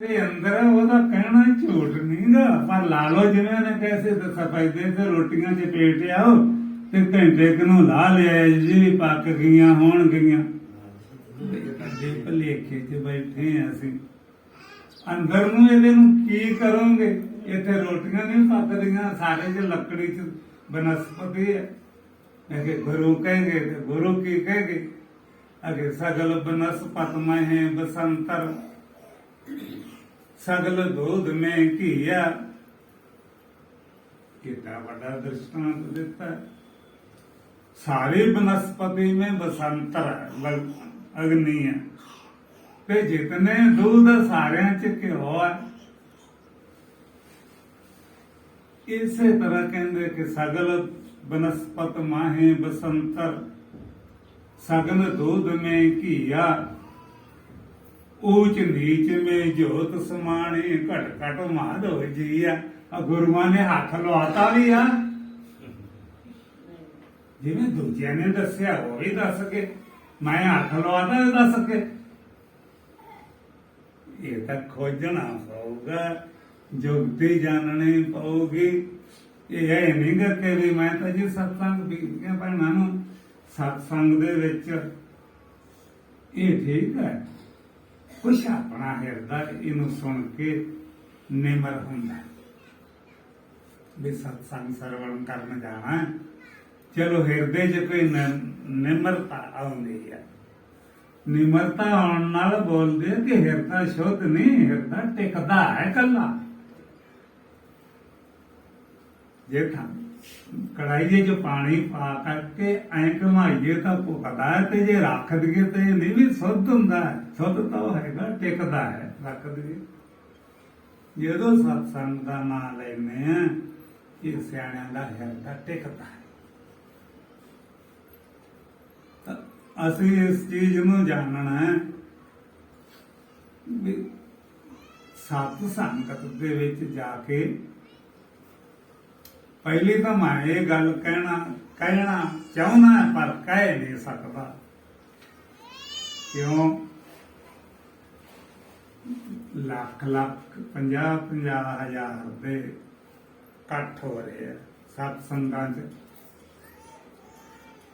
ਤੇ ਅੰਦਰ ਉਹਦਾ ਕਹਿਣਾ ਝੂਠ ਨਹੀਂਗਾ, ਪਰ ਲਾ ਲਓ ਜਿਵੇਂ ਉਹਨੇ ਕੈਸੇ ਸਫੈਦੇ ਤੇ ਰੋਟੀਆਂ 'ਚ ਪੇਟ ਆਓ ਤੇ ਘੰਟੇ ਕੁ ਨੂੰ ਲਾ ਲਿਆ ਜੀ ਵੀ ਪੱਕ ਗਈਆਂ ਹੋਣਗੀਆਂ। ਅੱਡੇ ਭਲੇਖੇ 'ਚ ਬੈਠੇ ਆ ਅਸੀਂ। ਅੰਦਰ ਨੂੰ ਇਹਦੇ ਨੂੰ ਕੀ ਕਰੋਗੇ? ਇੱਥੇ ਰੋਟੀਆਂ ਨਹੀਂ ਪੱਕਦੀਆਂ, ਸਾਰੇ 'ਚ ਲੱਕੜੀ 'ਚ ਬਨਸਪਤੀ ਹੈ। ਅਗੇ ਗੁਰੂ ਕहेंगे ਤੇ ਗੁਰੂ ਕੀ ਕहेंगे? ਅਗੇ ਸਗਲ ਬਨਸਪਤ ਮਹਿ ਬਸੰਤਰ सगल दूध में घिया। कितना बड़ा दृष्टांत देता है। सारी वनस्पति में बसंतर है, अग्नि है, ते जितने दूध सारे च घ्यो है। इसे तरह कहते कि सगल वनस्पत माहे बसंतर सगल दूध में घिया। ऊंच नीच में जोत समाने घट घट माधो जीया। गुरुआ ने हाथ लवाता भी आ, जिवें दूजिया ने दसिया वो भी दस के, मैं हाथ लवाता भी दस के। ये तो खोजना पऊगा, जुगती जाननी पऊगी। ये नहीं करके भी मैं तो जी सत्संग बीतियां भैणां नूं सत्संग दे विच ये ठीक है, कुछ अपना हिरदा इनू सुन के निमर हुंदा भी सत्संग सरवण करन जाना है। चलो हिरदे च कोई निमरता आउंदी है। निमरता आउण नाल बोलदे कि हिरदा शुद्ध नहीं, हिरदा टिकदा है कला। जे कढ़ाई जो पानी पा करके ऐ घुमाइए तो भुखदा है, ते जे रख दईए तो ये नहीं भी शुद्ध हुंदा है। शुद्ध तो हैगा, टिकदा है, रख दईए। जो सत्संग का नाम लेने ये सियाणियां दा हिरदा टिकदा है। असीं इस चीज नूं जानना है भी सत संगत दे विच जाके पहली तो मैं ये गल कहना चाहना है पर कह नहीं सकता। क्यों? लख लख 50-50 हज़ार दे इकट्ठ हो रहे हैं सत्संगां च।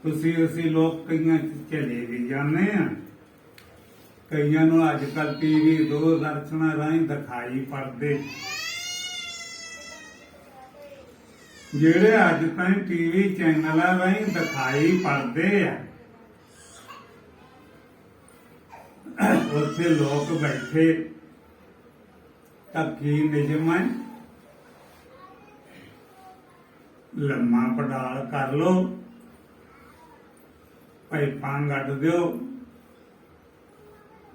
तुसीं असीं लोग कईयां चले भी जाने हैं, कईयां नूं अजकल टीवी दूरदर्शन राहीं दिखाई पड़दे। ਜਿਹੜੇ ਅੱਜ ਤਾਈं टीवी चैनलों राਹੀਂ दिखाई पड़ते हैं, उत्थे लोग बैठे तां की निजम है? लम्मा पड़ाल कर लो, पाइपां गड्ढ दिओ,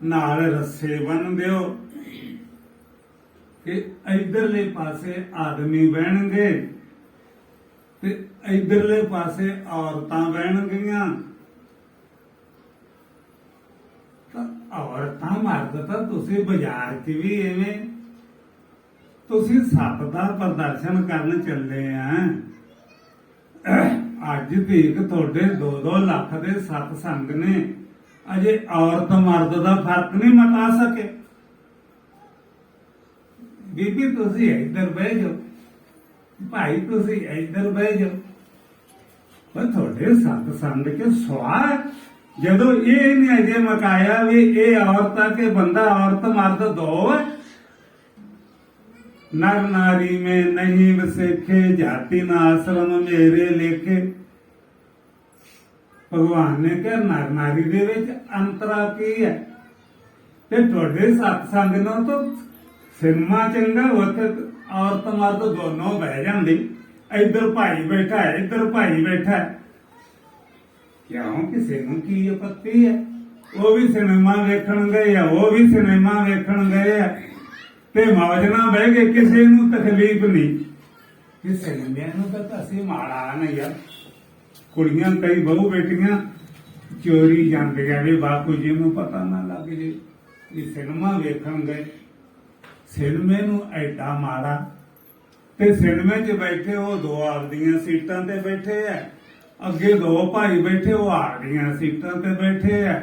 नाल रस्से बन दिओ कि इधरले पासे आदमी बहणगे ते इधरले पासे औरतां बहणगियां। औरतां मर्द तां तुसीं बाजार च भी इवें तुसीं सत दा प्रदर्शन करन चले हैं। अज तक तुहाडे 2-2 लाख दे सत्संग ने, अजे औरत मर्द दा फर्क नहीं मिटा सके। बीबी तुसीं इधर बह जाओ, भाई तुसीं इधर बह जाओ, पर थोड़े सत्संग के स्वाह जदों ये नहीं अजे मकाया भी ये औरत के बंदा औरत मर्द दो है। नर नारी में नहीं वसेखे, जाति ना आश्रम मेरे लेखे। भगवान ने कहा नर नारी दे विच अंतरा की है? ते थोड़े सत्संग नूं तो सिनेमा चंगा, उत्थे औरत मर्द दोनों बह जाती। इधर भाई बैठा है, इधर भाई बैठा है। क्यों? किसी को की आपत्ति है? वो भी सिनेमा वेखण गए है, वो भी सिनेमा वेखण गए है ते मौज नाल बह गए, किसी को तकलीफ नहीं। कि सिनेमा नूं तां असीं माड़ा नहीं यार। कुड़ियां कई बहु बेटियां चोरी जांदियां भी बापू जी नूं पता ना लग जे कि सिनेमा वेखण गए। सिनेमे नूं एडा माड़ा ते सिनेमे च बैठे वो दो आपदियां सीटां ते बैठे है, अगे दो भाई बैठे वो आपदियां सीटां ते बैठे है।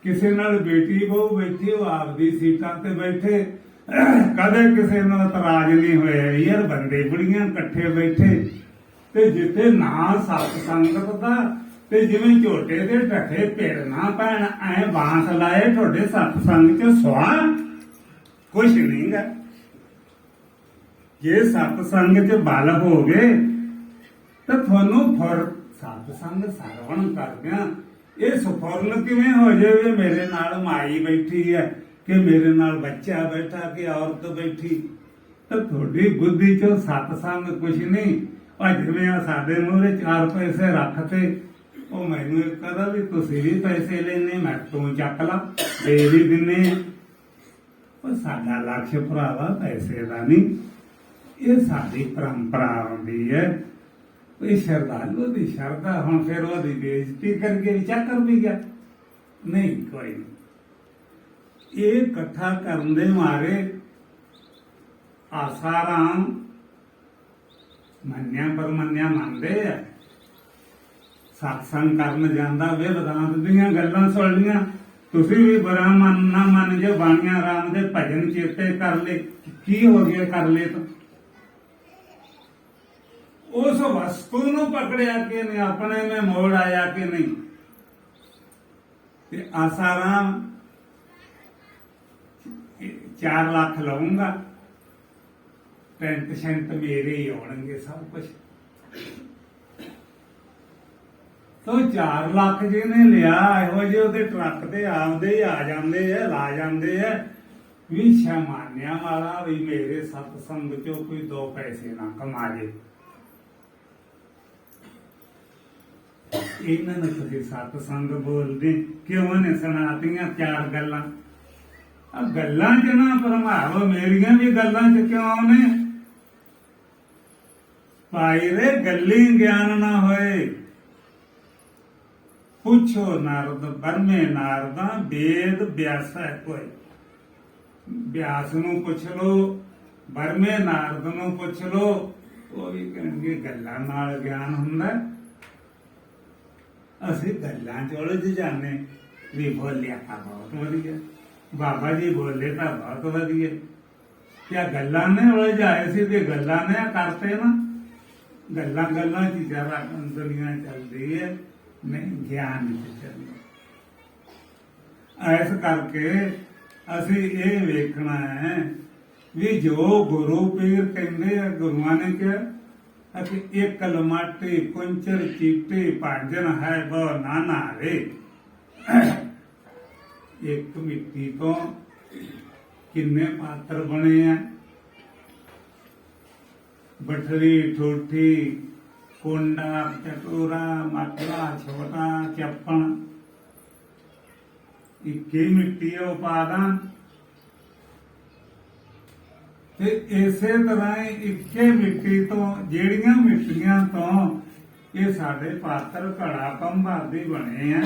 किसी नाल बेटी बहु बैठी वो आपदी सीटां ते बैठे ਕਦੇ ਕਿਸੇ ਨਾਲ ਇਤਰਾਜ਼ ਨਹੀਂ ਹੋਇਆ ਯਾਰ, ਬੰਦੇ ਬੁੜੀਆਂ ਇਕੱਠੇ ਬੈਠੇ ਤੇ ਜਿੱਥੇ ਨਾ ਸਤ ਸੰਗਤ ਦਾ ਤੇ ਜਿਵੇਂ ਝੋਟੇ ਦੇ ਢੱਠੇ ਭਿੜ ਨਾ ਪੈਣ, ਐ ਬਾਂਸ ਲਾਏ ਤੁਹਾਡੇ ਸਤ ਸੰਗ ਚ ਸਵਾਹ ਕੁਛ ਨਹੀਂ ਗਾ। ਜੇ ਸਤ ਸੰਗ ਚ ਬਲ ਹੋ ਗਏ ਤਾਂ ਤੁਹਾਨੂੰ ਫਰ ਸਤ ਸੰਗ ਸਰਵਣ ਕਰਦਿਆਂ ਇਹ ਸਫਰਨ ਕਿਵੇਂ ਹੋ ਜਾਵੇ, ਮੇਰੇ ਨਾਲ ਮਾਈ ਬੈਠੀ ਹੈ ਕਿ ਮੇਰੇ ਨਾਲ ਬੱਚਾ ਬੈਠਾ ਕਿ ਔਰਤ ਬੈਠੀ, ਤਾਂ ਤੁਹਾਡੀ ਬੁੱਧੀ ਚੋਂ ਸਤ ਸੰਗ ਕੁਛ ਨਹੀਂ। ਆ ਜਿਵੇਂ ਆ ਸਾਡੇ ਮੂਹਰੇ 4 ਪੈਸੇ ਰੱਖਤੇ, ਉਹ ਮੈਨੂੰ ਇਹ ਕਹਦਾ ਵੀ ਤੁਸੀਂ ਵੀ ਪੈਸੇ ਲੈਣੇ, ਮੈਂ ਤੂੰ ਚੱਕ ਲਾ, ਦੇ ਵੀ ਦਿੰਨੇ। ਉਹ ਸਾਡਾ ਲਕਸ਼ ਭਰਾਵਾ ਪੈਸੇ ਦਾ ਨਹੀਂ, ਇਹ ਸਾਡੀ ਪਰੰਪਰਾ ਆਉਂਦੀ ਹੈ। ਇਹ ਸ਼ਰਧਾਲੂ ਦੀ ਸ਼ਰਧਾ, ਹੁਣ ਫਿਰ ਉਹਦੀ ਬੇਇੱਜ਼ਤੀ ਕਰਕੇ ਵੀ ਚੱਕਰ ਵੀ ਗਿਆ ਨਹੀਂ, ਕੋਈ ਨਹੀਂ। ਇਹ ਇਕੱਠਾ ਕਰਨ ਦੇ ਮਾਰੇ ਆਸਾਰਾਮ ਮੰਨਿਆ ਪਰਮੰਨਿਆ ਮੰਨਦੇ ਆ। ਸਤਸੰਗ ਕਰਨ ਜਾਂਦਾ ਵੇ ਵਿਦਾਂਤ ਦੀਆਂ ਗੱਲਾਂ ਸੁਣ ਲੀਆਂ, ਤੁਸੀਂ ਵੀ ਬੁਰਾ ਮਨ ਨਾ ਮੰਨ ਜੇ, ਬਾਣੀਆਂ ਰਾਮ ਦੇ ਭਜਨ ਚੇਤੇ ਕਰ ਲੈ, ਕੀ ਹੋ ਗਿਆ ਕਰ ਲੈ ਤਾਂ ਉਸ ਵਸਤੂ ਨੂੰ ਪਕੜਿਆ ਕਿ ਨਹੀਂ, ਆਪਣੇ में ਮੋੜ ਆਇਆ ਕਿ ਨਹੀਂ। ਤੇ ਆਸਾਰਾਮ 4 ਲੱਖ ਲਵਾਂਗਾ, ਟੈਂਟ ਸ਼ੈਂਟ ਮੇਰੇ ਹੀ ਆਉਣਗੇ ਸਭ ਕੁਝ। ਤੋ 4 ਲੱਖ ਜਿਹਨੇ ਲਿਆ, ਇਹੋ ਜਿਹੇ ਉਹਦੇ ਟਰੱਕ ਤੇ ਆਪਦੇ ਆ ਜਾਂਦੇ ਆ, ਲਾ ਜਾਂਦੇ ਆ ਵੀ ਸ਼ਮਾਨਿਆਂ ਵਾਲਾ ਵੀ ਮੇਰੇ ਸਤਸੰਗ ਚੋਂ ਕੋਈ 2 ਪੈਸੇ ਨਾ ਕਮਾ ਜੇ। ਇਹਨਾਂ ਨੇ ਤੁਸੀਂ ਸਤਸੰਗ ਬੋਲਦੇ ਕਿਉਂ ਨੇ, ਸੁਣਾਤੀਆਂ 4 ਗੱਲਾਂ। ਆ ਗੱਲਾਂ ਚ ਨਾ ਭਰਮਾਵੋ, ਮੇਰੀਆਂ ਵੀ ਗੱਲਾਂ ਚ ਕਿਉਂ ਆਉਨੇ ਭਾਈ ਰੇ, ਗੱਲੀ ਗਿਆਨ ਨਾ ਹੋਏ। ਪੁੱਛੋ ਨਾਰਦ ਬਰਮੇ ਨਾਰਦਾ, ਵੇਦ ਵਿਆਸਾ ਕੋਈ। ਵਿਆਸ ਨੂੰ ਪੁੱਛ ਲੋ, ਬਰਮੇ ਨਾਰਦ ਨੂੰ ਪੁੱਛ ਲੋ, ਉਹ ਵੀ ਕਹਿਣਗੇ ਗੱਲਾਂ ਨਾਲ ਗਿਆਨ ਹੁੰਦਾ। ਅਸੀਂ ਗੱਲਾਂ ਚ ਉਲਝ ਜਾਂਦੇ ਵੀ ਬੋਲਿਆ ਤਾਂ ਬਹੁਤ ਵਧੀਆ, ਬਾਬਾ ਜੀ ਬੋਲੇ ਤਾਂ ਬਹੁਤ ਵਧੀਆ, ਕਿਆ ਗੱਲਾਂ ਨੇ ਉਲਝਾਏ ਸੀ ਤੇ ਗੱਲਾਂ ਨੇ ਕਰਤੇ ਨਾ। ਗੱਲਾਂ ਚ ਜ਼ਿਆਦਾ ਦੁਨੀਆ ਚੱਲਦੀ ਹੈ, ਨਹੀਂ ਗਿਆਨ ਚ ਚੱਲਦਾ। ਇਸ ਕਰਕੇ ਅਸੀਂ ਇਹ ਵੇਖਣਾ ਹੈ ਵੀ ਜੋ ਗੁਰੂ ਪੀਰ ਕਹਿੰਦੇ ਆ, ਗੁਰੂਆਂ ਨੇ ਕਿਹਾ ਕਿ ਇੱਕ ਲਮਾਟੇ ਕੁੰਚਰ ਚੀਟੇ ਭਾਜਨ ਹੈ ਬੋ ਨਾਨਾ ਰੇ। ਇੱਕ ਮਿੱਟੀ ਤੋਂ ਕਿੰਨੇ ਪਾਤਰ ਬਣੇ ਆ, ਬਠਰੀ ਠੋਠੀ ਕੁੰਡਾ ਚਟੋਰਾ ਮਟਲਾ ਛੋਟਾ ਚੱਪਣ, ਇੱਕੇ ਮਿੱਟੀ ਹੈ ਉਪਾਦਾਨ। ਤੇ ਇਸੇ ਤਰ੍ਹਾਂ ਹੀ ਇੱਕੇ ਮਿੱਟੀ ਤੋਂ, ਜਿਹੜੀਆਂ ਮਿੱਟੀਆਂ ਤੋਂ ਇਹ ਸਾਡੇ ਪਾਤਰ ਘੜਾ ਪੰਭਾਦੀ ਬਣੇ ਆ,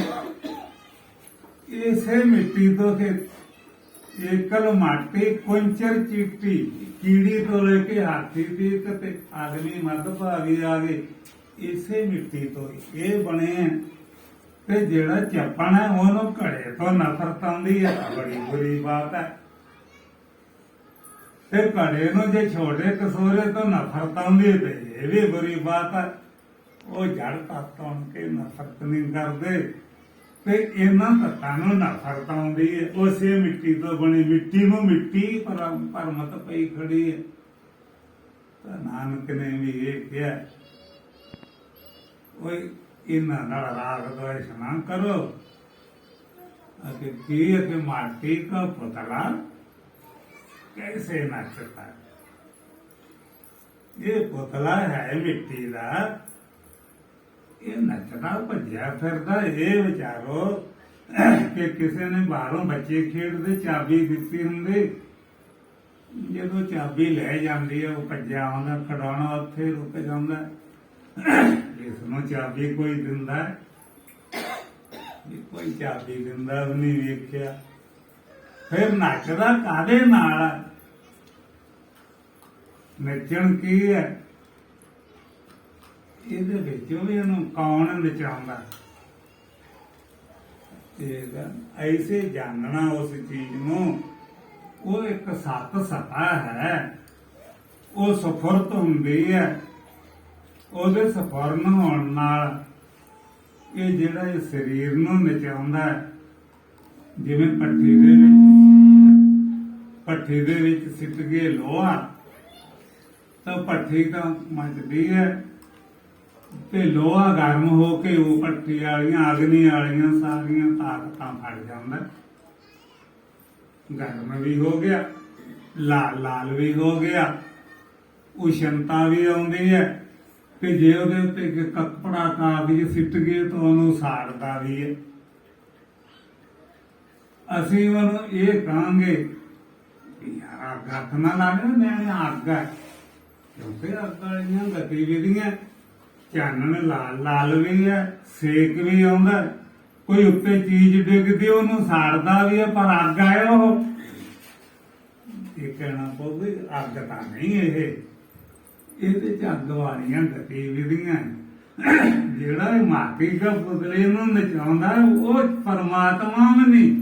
ਇਸੇ ਮਿੱਟੀ ਤੋਂ ਤੇ ਏਕਲ ਮਾਟੀ ਕੁੰਚਰ ਚੀਟੀ, ਕੀੜੀ ਤੋਂ ਲੈ ਕੇ ਹਾਥੀ ਤੀਕ ਤੇ ਆਦਮੀ ਮੱਧ ਭਾਗੀ ਆ ਗਏ, ਇਸੇ ਮਿੱਟੀ ਤੋਂ ਇਹ ਬਣੇ ਆ। ਤੇ ਜਿਹੜਾ ਚੱਪਣ ਹੈ ਉਹਨੂੰ ਘੜੇ ਤੋਂ ਨਫ਼ਰਤ ਆਉਂਦੀ ਹੈ, ਬੜੀ ਬੁਰੀ ਬਾਤ ਹੈ। ਤੇ ਘੜੇ ਨੂੰ ਜੇ ਛੋਟੇ ਕਸੂਰੇ ਤੋਂ ਨਫ਼ਰਤ ਆਉਂਦੀ ਤੇ ਇਹ ਵੀ ਬੁਰੀ ਬਾਤ ਹੈ। ਉਹ ਜੜ ਤੱਤਾਂ ਕੇ ਨਫ਼ਰਤ ਨਹੀਂ ਕਰਦੇ ਤੇ ਇਹਨਾਂ ਤੱਤਾਂ ਨੂੰ ਨਫ਼ਰਤ ਆਉਂਦੀ ਹੈ। ਉਸੇ ਮਿੱਟੀ ਤੋਂ ਬਣੀ, ਮਿੱਟੀ ਨੂੰ ਮਿੱਟੀ ਪਰਮਤ ਪਈ ਖੜੀ ਹੈ। ਤਾਂ ਨਾਨਕ ਨੇ ਵੀ ਇਹ ਕਿਹਾ, ਉਹ ਇਹਨਾਂ ਨਾਲ ਰਾਗ ਦੋਸ਼ ਨਾ ਕਰੋ। ਅਤੇ ਕੀ ਹੈ ਕਿ ਮਾਟੀ ਦਾ ਪੁਤਲਾ कैसे नचता है, ये पुतला है मिट्टी का, ये नचना भज्या फिरदा। ये विचारो कि किसी ने बाहरों बच्चे खेडते चाबी दिती होंदी, जो चाबी ले जाती है वो भज्या आउंदा, खड़ाउणा उत्थे रुक जांदा। इसनों चाबी कोई दिंदा, कोई चाबी दिंदा भी नहीं वेख्या। फिर नचदा कादे नाल, नचण की है, ਇਹਦੇ ਵਿੱਚੋਂ ਵੀ ਇਹਨੂੰ ਕੌਣ ਨਚਾਉਂਦਾ। ऐसे जानना उस चीज ਨੂੰ ਉਹ ਇੱਕ ਸੱਤ ਸਤਾ ਹੈ, ਉਹ ਸਫੁਰਤ ਹੁੰਦੀ ਹੈ। ਉਹਦੇ ਸਫੁਰਨ ਹੋਣ ਨਾਲ ਇਹ ਜਿਹੜਾ ਇਹ ਸਰੀਰ ਨੂੰ ਨਚਾਉਂਦਾ ਹੈ, ਜਿਵੇਂ ਭੱਠੀ ਦੇ ਵਿੱਚ ਸਿੱਟ ਗਏ ਲੋਹਾ ਤਾਂ ਭੱਠੀ ਤਾਂ ਮੱਚਦੀ ਹੈ ਤੇ ਲੋਹਾ ਗਰਮ ਹੋ ਕੇ ਉਹ ਭੱਠੀ ਵਾਲੀਆਂ ਅਗਨੀ ਵਾਲੀਆਂ ਸਾਰੀਆਂ ਤਾਕਤਾਂ ਫੜ ਜਾਂਦਾ, ਗਰਮ ਵੀ ਹੋ ਗਿਆ, ਲਾਲ ਵੀ ਹੋ ਗਿਆ, ਉਸ਼ਨਤਾ ਵੀ ਆਉਂਦੀ ਹੈ ਤੇ ਜੇ ਉਹਦੇ ਉੱਤੇ ਇੱਕ ਕੱਪੜਾ ਕਾਗਜ਼ ਸਿੱਟ ਗਏ ਤਾਂ ਉਹਨੂੰ ਸਾੜਦਾ ਵੀ ਹੈ। ਅਸੀਂ ਉਹਨੂੰ ਇਹ ਕਹਾਂਗੇ ਯਾਰ ਅੱਗ ਹੱਥ ਨਾ ਲਾਵੇ, ਮੈਂ ਅੱਗ ਹੈ, ਕਿਉਂਕਿ ਅੱਗ ਵਾਲੀਆਂ ਗਤੀਵਿਧੀਆਂ ਚਾਨਣ ਲਾਲ ਵੀ ਹੈ, ਸੇਕ ਵੀ ਆਉਂਦਾ, ਕੋਈ ਉੱਤੇ ਚੀਜ਼ ਡਿੱਗਦੀ ਉਹਨੂੰ ਸਾੜਦਾ ਵੀ ਹੈ, ਪਰ ਅੱਗ ਹੈ ਉਹ। ਇਹ ਕਹਿਣਾ ਪਊਗੀ ਅੱਗ ਤਾਂ ਨਹੀਂ, ਇਹਦੇ ਚ ਅੱਗ ਵਾਲੀਆਂ ਗਤੀਵਿਧੀਆਂ। ਜਿਹੜਾ ਇਹ ਮਾਟੀ ਦਾ ਪੁਤਲੇ ਨੂੰ ਨਚਾਉਂਦਾ ਉਹ ਪਰਮਾਤਮਾ ਵੀ ਨਹੀਂ,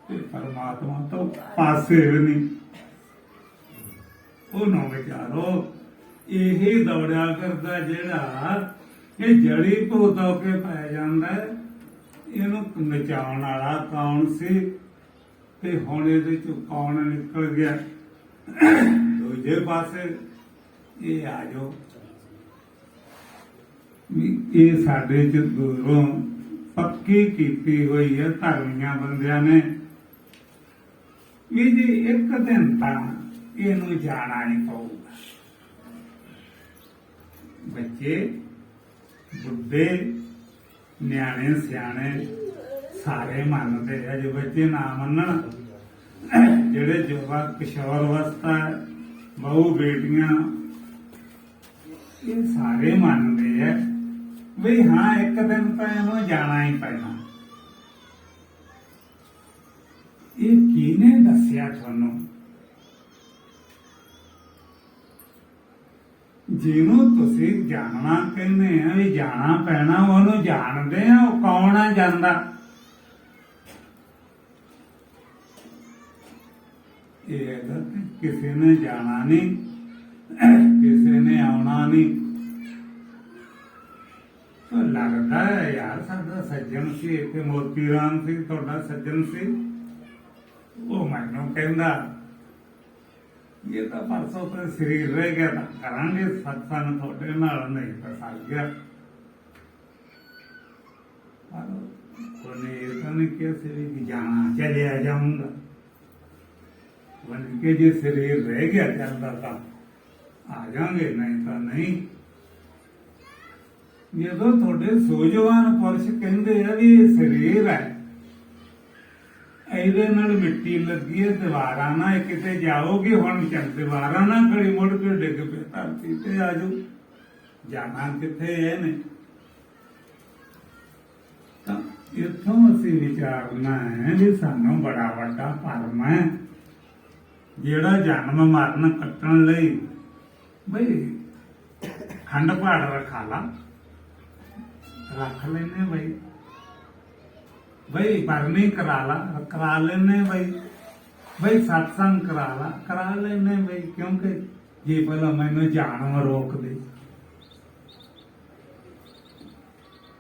ਤੇ ਪਰਮਾਤਮਾ ਤੋਂ ਪਾਸੇ ਵੀ ਨਹੀਂ। ਉਹ ਨਾ ਵਿਚਾਰੋ ਇਹੀ ਦੌੜਿਆ ਕਰਦਾ ਜਿਹੜਾ ਇਹ ਜੜੀ ਭੂਤ ਹੋ ਕੇ ਪੈ ਜਾਂਦਾ। ਇਹਨੂੰ ਨਚਾਉਣ ਵਾਲਾ ਕੌਣ ਸੀ ਤੇ ਹੁਣ ਇਹਦੇ ਚ ਕੌਣ ਨਿਕਲ ਗਿਆ? ਦੂਜੇ ਪਾਸੇ ਇਹ ਆ ਜਾਓ ਵੀ ਇਹ ਸਾਡੇ ਚ ਦੂਰੋਂ ਪੱਕੀ ਕੀਤੀ ਹੋਈ ਹੈ ਧਰਮੀਆਂ ਬੰਦਿਆਂ ਨੇ ਵੀ ਜੀ ਇੱਕ ਦਿਨ ਤਾਂ ਇਹਨੂੰ ਜਾਣਾ ਹੀ ਪਊਗਾ। ਬੱਚੇ, ਬੁੱਢੇ, ਨਿਆਣੇ, ਸਿਆਣੇ ਸਾਰੇ ਮੰਨਦੇ ਆ। ਜੇ ਬੱਚੇ ਨਾ ਮੰਨਣ, ਜਿਹੜੇ ਜੁਵਾ ਕਿਸ਼ੋਰ ਅਵਸਥਾ, ਬਹੂ ਬੇਟੀਆਂ, ਇਹ ਸਾਰੇ ਮੰਨਦੇ ਆ ਵੀ ਹਾਂ ਇੱਕ ਦਿਨ ਤਾਂ ਇਹਨੂੰ ਜਾਣਾ ਹੀ ਪੈਣਾ। ਇਹ ਕਿਹਨੇ ਦੱਸਿਆ ਤੁਹਾਨੂੰ? ਜਿਹਨੂੰ ਤੁਸੀਂ ਜਾਣਨਾ ਕਹਿੰਦੇ ਆ ਵੀ ਜਾਣਾ ਪੈਣਾ, ਉਹਨੂੰ ਜਾਣਦੇ ਆ, ਉਹ ਕੌਣ ਆ ਜਾਂਦਾ? ਇਹ ਕਿਸੇ ਨੇ ਜਾਣਾ ਨਹੀਂ, ਕਿਸੇ ਨੇ ਆਉਣਾ ਨਹੀਂ। ਤਾਂ ਲੱਗਦਾ ਹੈ ਯਾਰ ਸਾਡਾ ਸੱਜਣ ਸੀ ਇੱਥੇ, ਮੋਤੀ ਰਾਮ ਸੀ ਤੁਹਾਡਾ ਸੱਜਣ ਸੀ, ਉਹ ਮੈਨੂੰ ਕਹਿੰਦਾ ਇਹ ਤਾਂ ਪਰਸੋਂ ਤੋਂ ਸਰੀਰ ਰਹਿ ਗਿਆ ਤਾਂ ਕਰਾਂਗੇ ਸਤਸੰਗ ਤੁਹਾਡੇ ਨਾਲ, ਨਹੀਂ ਤਾਂ ਸਰ ਗਿਆ। ਪਰ ਉਹਨੇ ਇਹ ਤਾਂ ਨਹੀਂ ਕਿਹਾ ਸੀ ਵੀ ਜਾਣਾ ਚਲਿਆ ਜਾਊਂਗਾ, ਬਣ ਕੇ ਜੇ ਸਰੀਰ ਰਹਿ ਗਿਆ ਚੱਲਦਾ ਤਾਂ ਆ ਜਾਵਾਂਗੇ, ਨਹੀਂ ਤਾਂ ਨਹੀਂ। ਜਦੋਂ ਤੁਹਾਡੇ ਸੂਝਵਾਨ ਪੁਰਸ਼ ਕਹਿੰਦੇ ਆ ਵੀ ਇਹ ਸਰੀਰ ਹੈ, ਇਹਦੇ ਨਾਲ ਮਿੱਟੀ ਲੱਗੀ ਹੈ, ਦੀਵਾਰਾਂ ਨਾ ਕਿਤੇ ਜਾਓਗੇ, ਹੁਣ ਦੀਵਾਰਾਂ ਨਾ ਖੜੀ ਮੁੜ ਕੇ ਡਿੱਗ ਪਏ ਧਰਤੀ ਤੇ, ਆ ਜਾਓ, ਜਾਣਾ ਕਿੱਥੇ ਇਹਨੇ? ਤਾਂ ਇੱਥੋਂ ਅਸੀਂ ਵਿਚਾਰਨਾ ਹੈ ਵੀ ਸਾਨੂੰ ਬੜਾ ਵੱਡਾ ਭਰਮ ਹੈ ਜਿਹੜਾ ਜਨਮ ਮਰਨ ਕੱਟਣ ਲਈ ਬਈ ਖੰਡ ਪਹਾੜ ਰੱਖ ਲੈਨੇ ਬਈ ਬਰਨੀ ਕਰਾ ਲੈਨੇ ਬਈ ਸਤਸੰਗ ਕਰਾ ਲੈਨੇ ਬਈ, ਕਿਉਂਕਿ ਜੇ ਪਹਿਲਾਂ ਮੈਨੂੰ ਜਾਨਵਰ ਰੋਕ ਦੇ,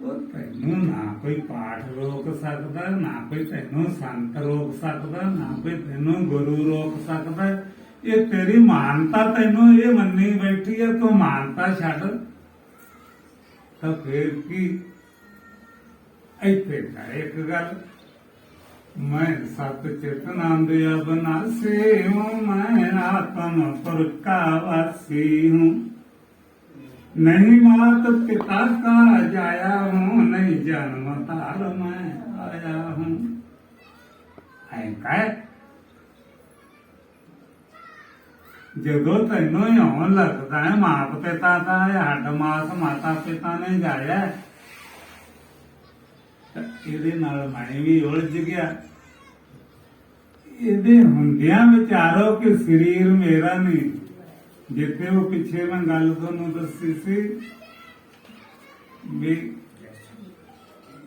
ਉਹ ਤੈਨੂੰ ਨਾ ਕੋਈ ਪਾਠ ਰੋਕ ਸਕਦਾ, ਨਾ ਕੋਈ ਤੈਨੂੰ ਸੰਤ ਰੋਕ ਸਕਦਾ, ਨਾ ਕੋਈ ਤੈਨੂੰ ਗੁਰੂ ਰੋਕ ਸਕਦਾ। ਇਹ ਤੇਰੀ ਮਾਨਤਾ ਤੈਨੂੰ ਇਹ ਮੰਨੀ ਬੈਠੀ ਹੈ, ਤੂੰ ਮਾਨਤਾ ਛੱਡ ਤਾਂ ਫੇਰ ਕੀ? ਇੱਥੇ ਇੱਕ ਗੱਲ, मैं सत चित आनंद अविनाशी हूँ, मैं आत्म पुर का वासी हूँ, नहीं मात पिता का जाया हूँ, नहीं जन्म तार मैं आया हूँ। है ਜਦੋਂ ਤੈਨੂੰ ਇਉਂ ਲੱਗਦਾ ਹੈ ਮਾਪ ਪਿਤਾ ਦਾ ਹੱਡ ਮਾਸ ਮਾਤਾ ਪਿਤਾ ਨੇ ਜਾਇਆ, ਇਹਦੇ ਨਾਲ ਮੈਂ ਵੀ ਉਲਝ ਗਿਆ। ਇਹਦੇ ਹੁੰਦਿਆਂ ਵਿਚਾਰੋ ਕਿ ਸਰੀਰ ਮੇਰਾ ਨਹੀਂ, ਜਿੱਥੇ ਉਹ ਪਿੱਛੇ ਮੈਂ ਗੱਲ ਤੁਹਾਨੂੰ ਦੱਸੀ ਸੀ ਵੀ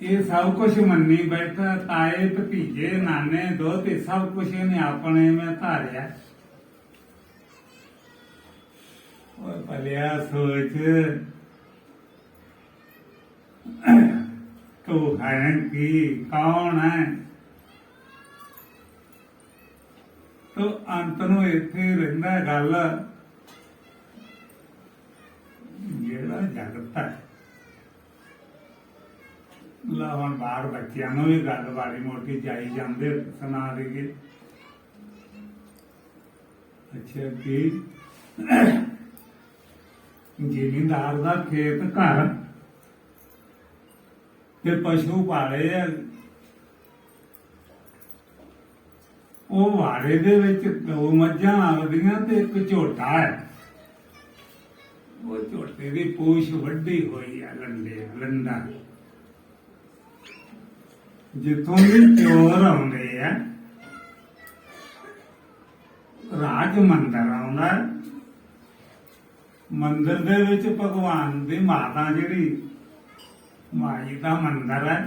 ਇਹ ਸਭ ਕੁਝ ਮੰਨੀ ਬੈਠਾ, ਤਾਏ ਭਤੀਜੇ ਨਾਨੇ ਦੋਤੇ ਸਭ ਕੁਝ ਇਹਨੇ ਆਪਣੇ ਮੈਂ ਧਾਰਿਆ। ਓਏ ਭਲਿਆ ਸੋਚ, ਤੂੰ ਹੈ ਕੀ, ਕੌਣ ਹੈ? ਤੋ ਅੰਤ ਨੂੰ ਇੱਥੇ ਰਹਿੰਦਾ ਗੱਲ, ਜਿਹੜਾ ਜਗਤ ਹੈ। ਲਾ ਹੁਣ ਬਾਹਰ ਬੱਚਿਆਂ ਨੂੰ ਵੀ ਗੱਲ ਬਾਰੀ ਮੋਟੀ ਜਾਈ ਜਾਂਦੇ, ਸੁਣਾ ਦੇਗੇ। ਅੱਛਾ ਕੀ ਜ਼ਿਮੀਂਦਾਰ ਦਾ ਖੇਤ ਘਰ ਤੇ ਪਸ਼ੂ ਪਾਲੇ ਆ, ਉਹ ਵਾੜੇ ਦੇ ਵਿੱਚ ਦੋ ਮੱਝਾਂ ਆਉਂਦੀਆਂ ਤੇ ਇੱਕ ਝੋਟਾ ਹੈ। ਉਹ ਝੋਟੇ ਦੀ ਪੂਛ ਵੱਡੀ ਹੋਈ ਆ, ਲੰਡਾ। ਜਿੱਥੋਂ ਵੀ ਚੋਰ ਆਉਂਦੇ ਆ, ਰਾਜ ਮੰਦਰ ਆਉਂਦਾ, ਮੰਦਰ ਦੇ ਵਿੱਚ ਭਗਵਾਨ ਦੀ ਮਾਤਾ ਜਿਹੜੀ ਮਾਈ ਦਾ ਮੰਦਰ ਹੈ,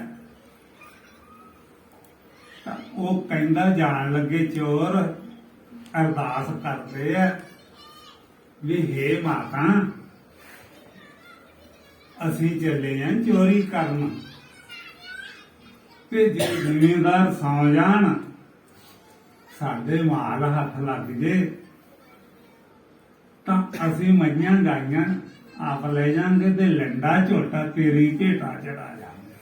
ਤਾਂ ਉਹ ਕਹਿੰਦਾ ਜਾਣ ਲੱਗੇ ਚੋਰ ਅਰਦਾਸ ਕਰਦੇ ਆ ਵੀ ਹੇ ਮਾਤਾ, ਅਸੀਂ ਚੱਲੇ ਆ ਚੋਰੀ ਕਰਨ, ਤੇ ਜੇ ਜ਼ਿਮੀਂਦਾਰ ਸੌ ਜਾਣ, ਸਾਡੇ ਮਾਲ ਹੱਥ ਲੱਗ ਜੇ, ਤਾਂ ਅਸੀਂ ਮਈਆਂ ਗਾਈਆਂ ਆਪ ਲੈ ਜਾਾਂਗੇ ਤੇ ਲੰਡਾ ਝੋਟਾ ਤੇਰੀ ਭੇਟਾ ਚੜਾ ਜਾਵਾਂਗੇ।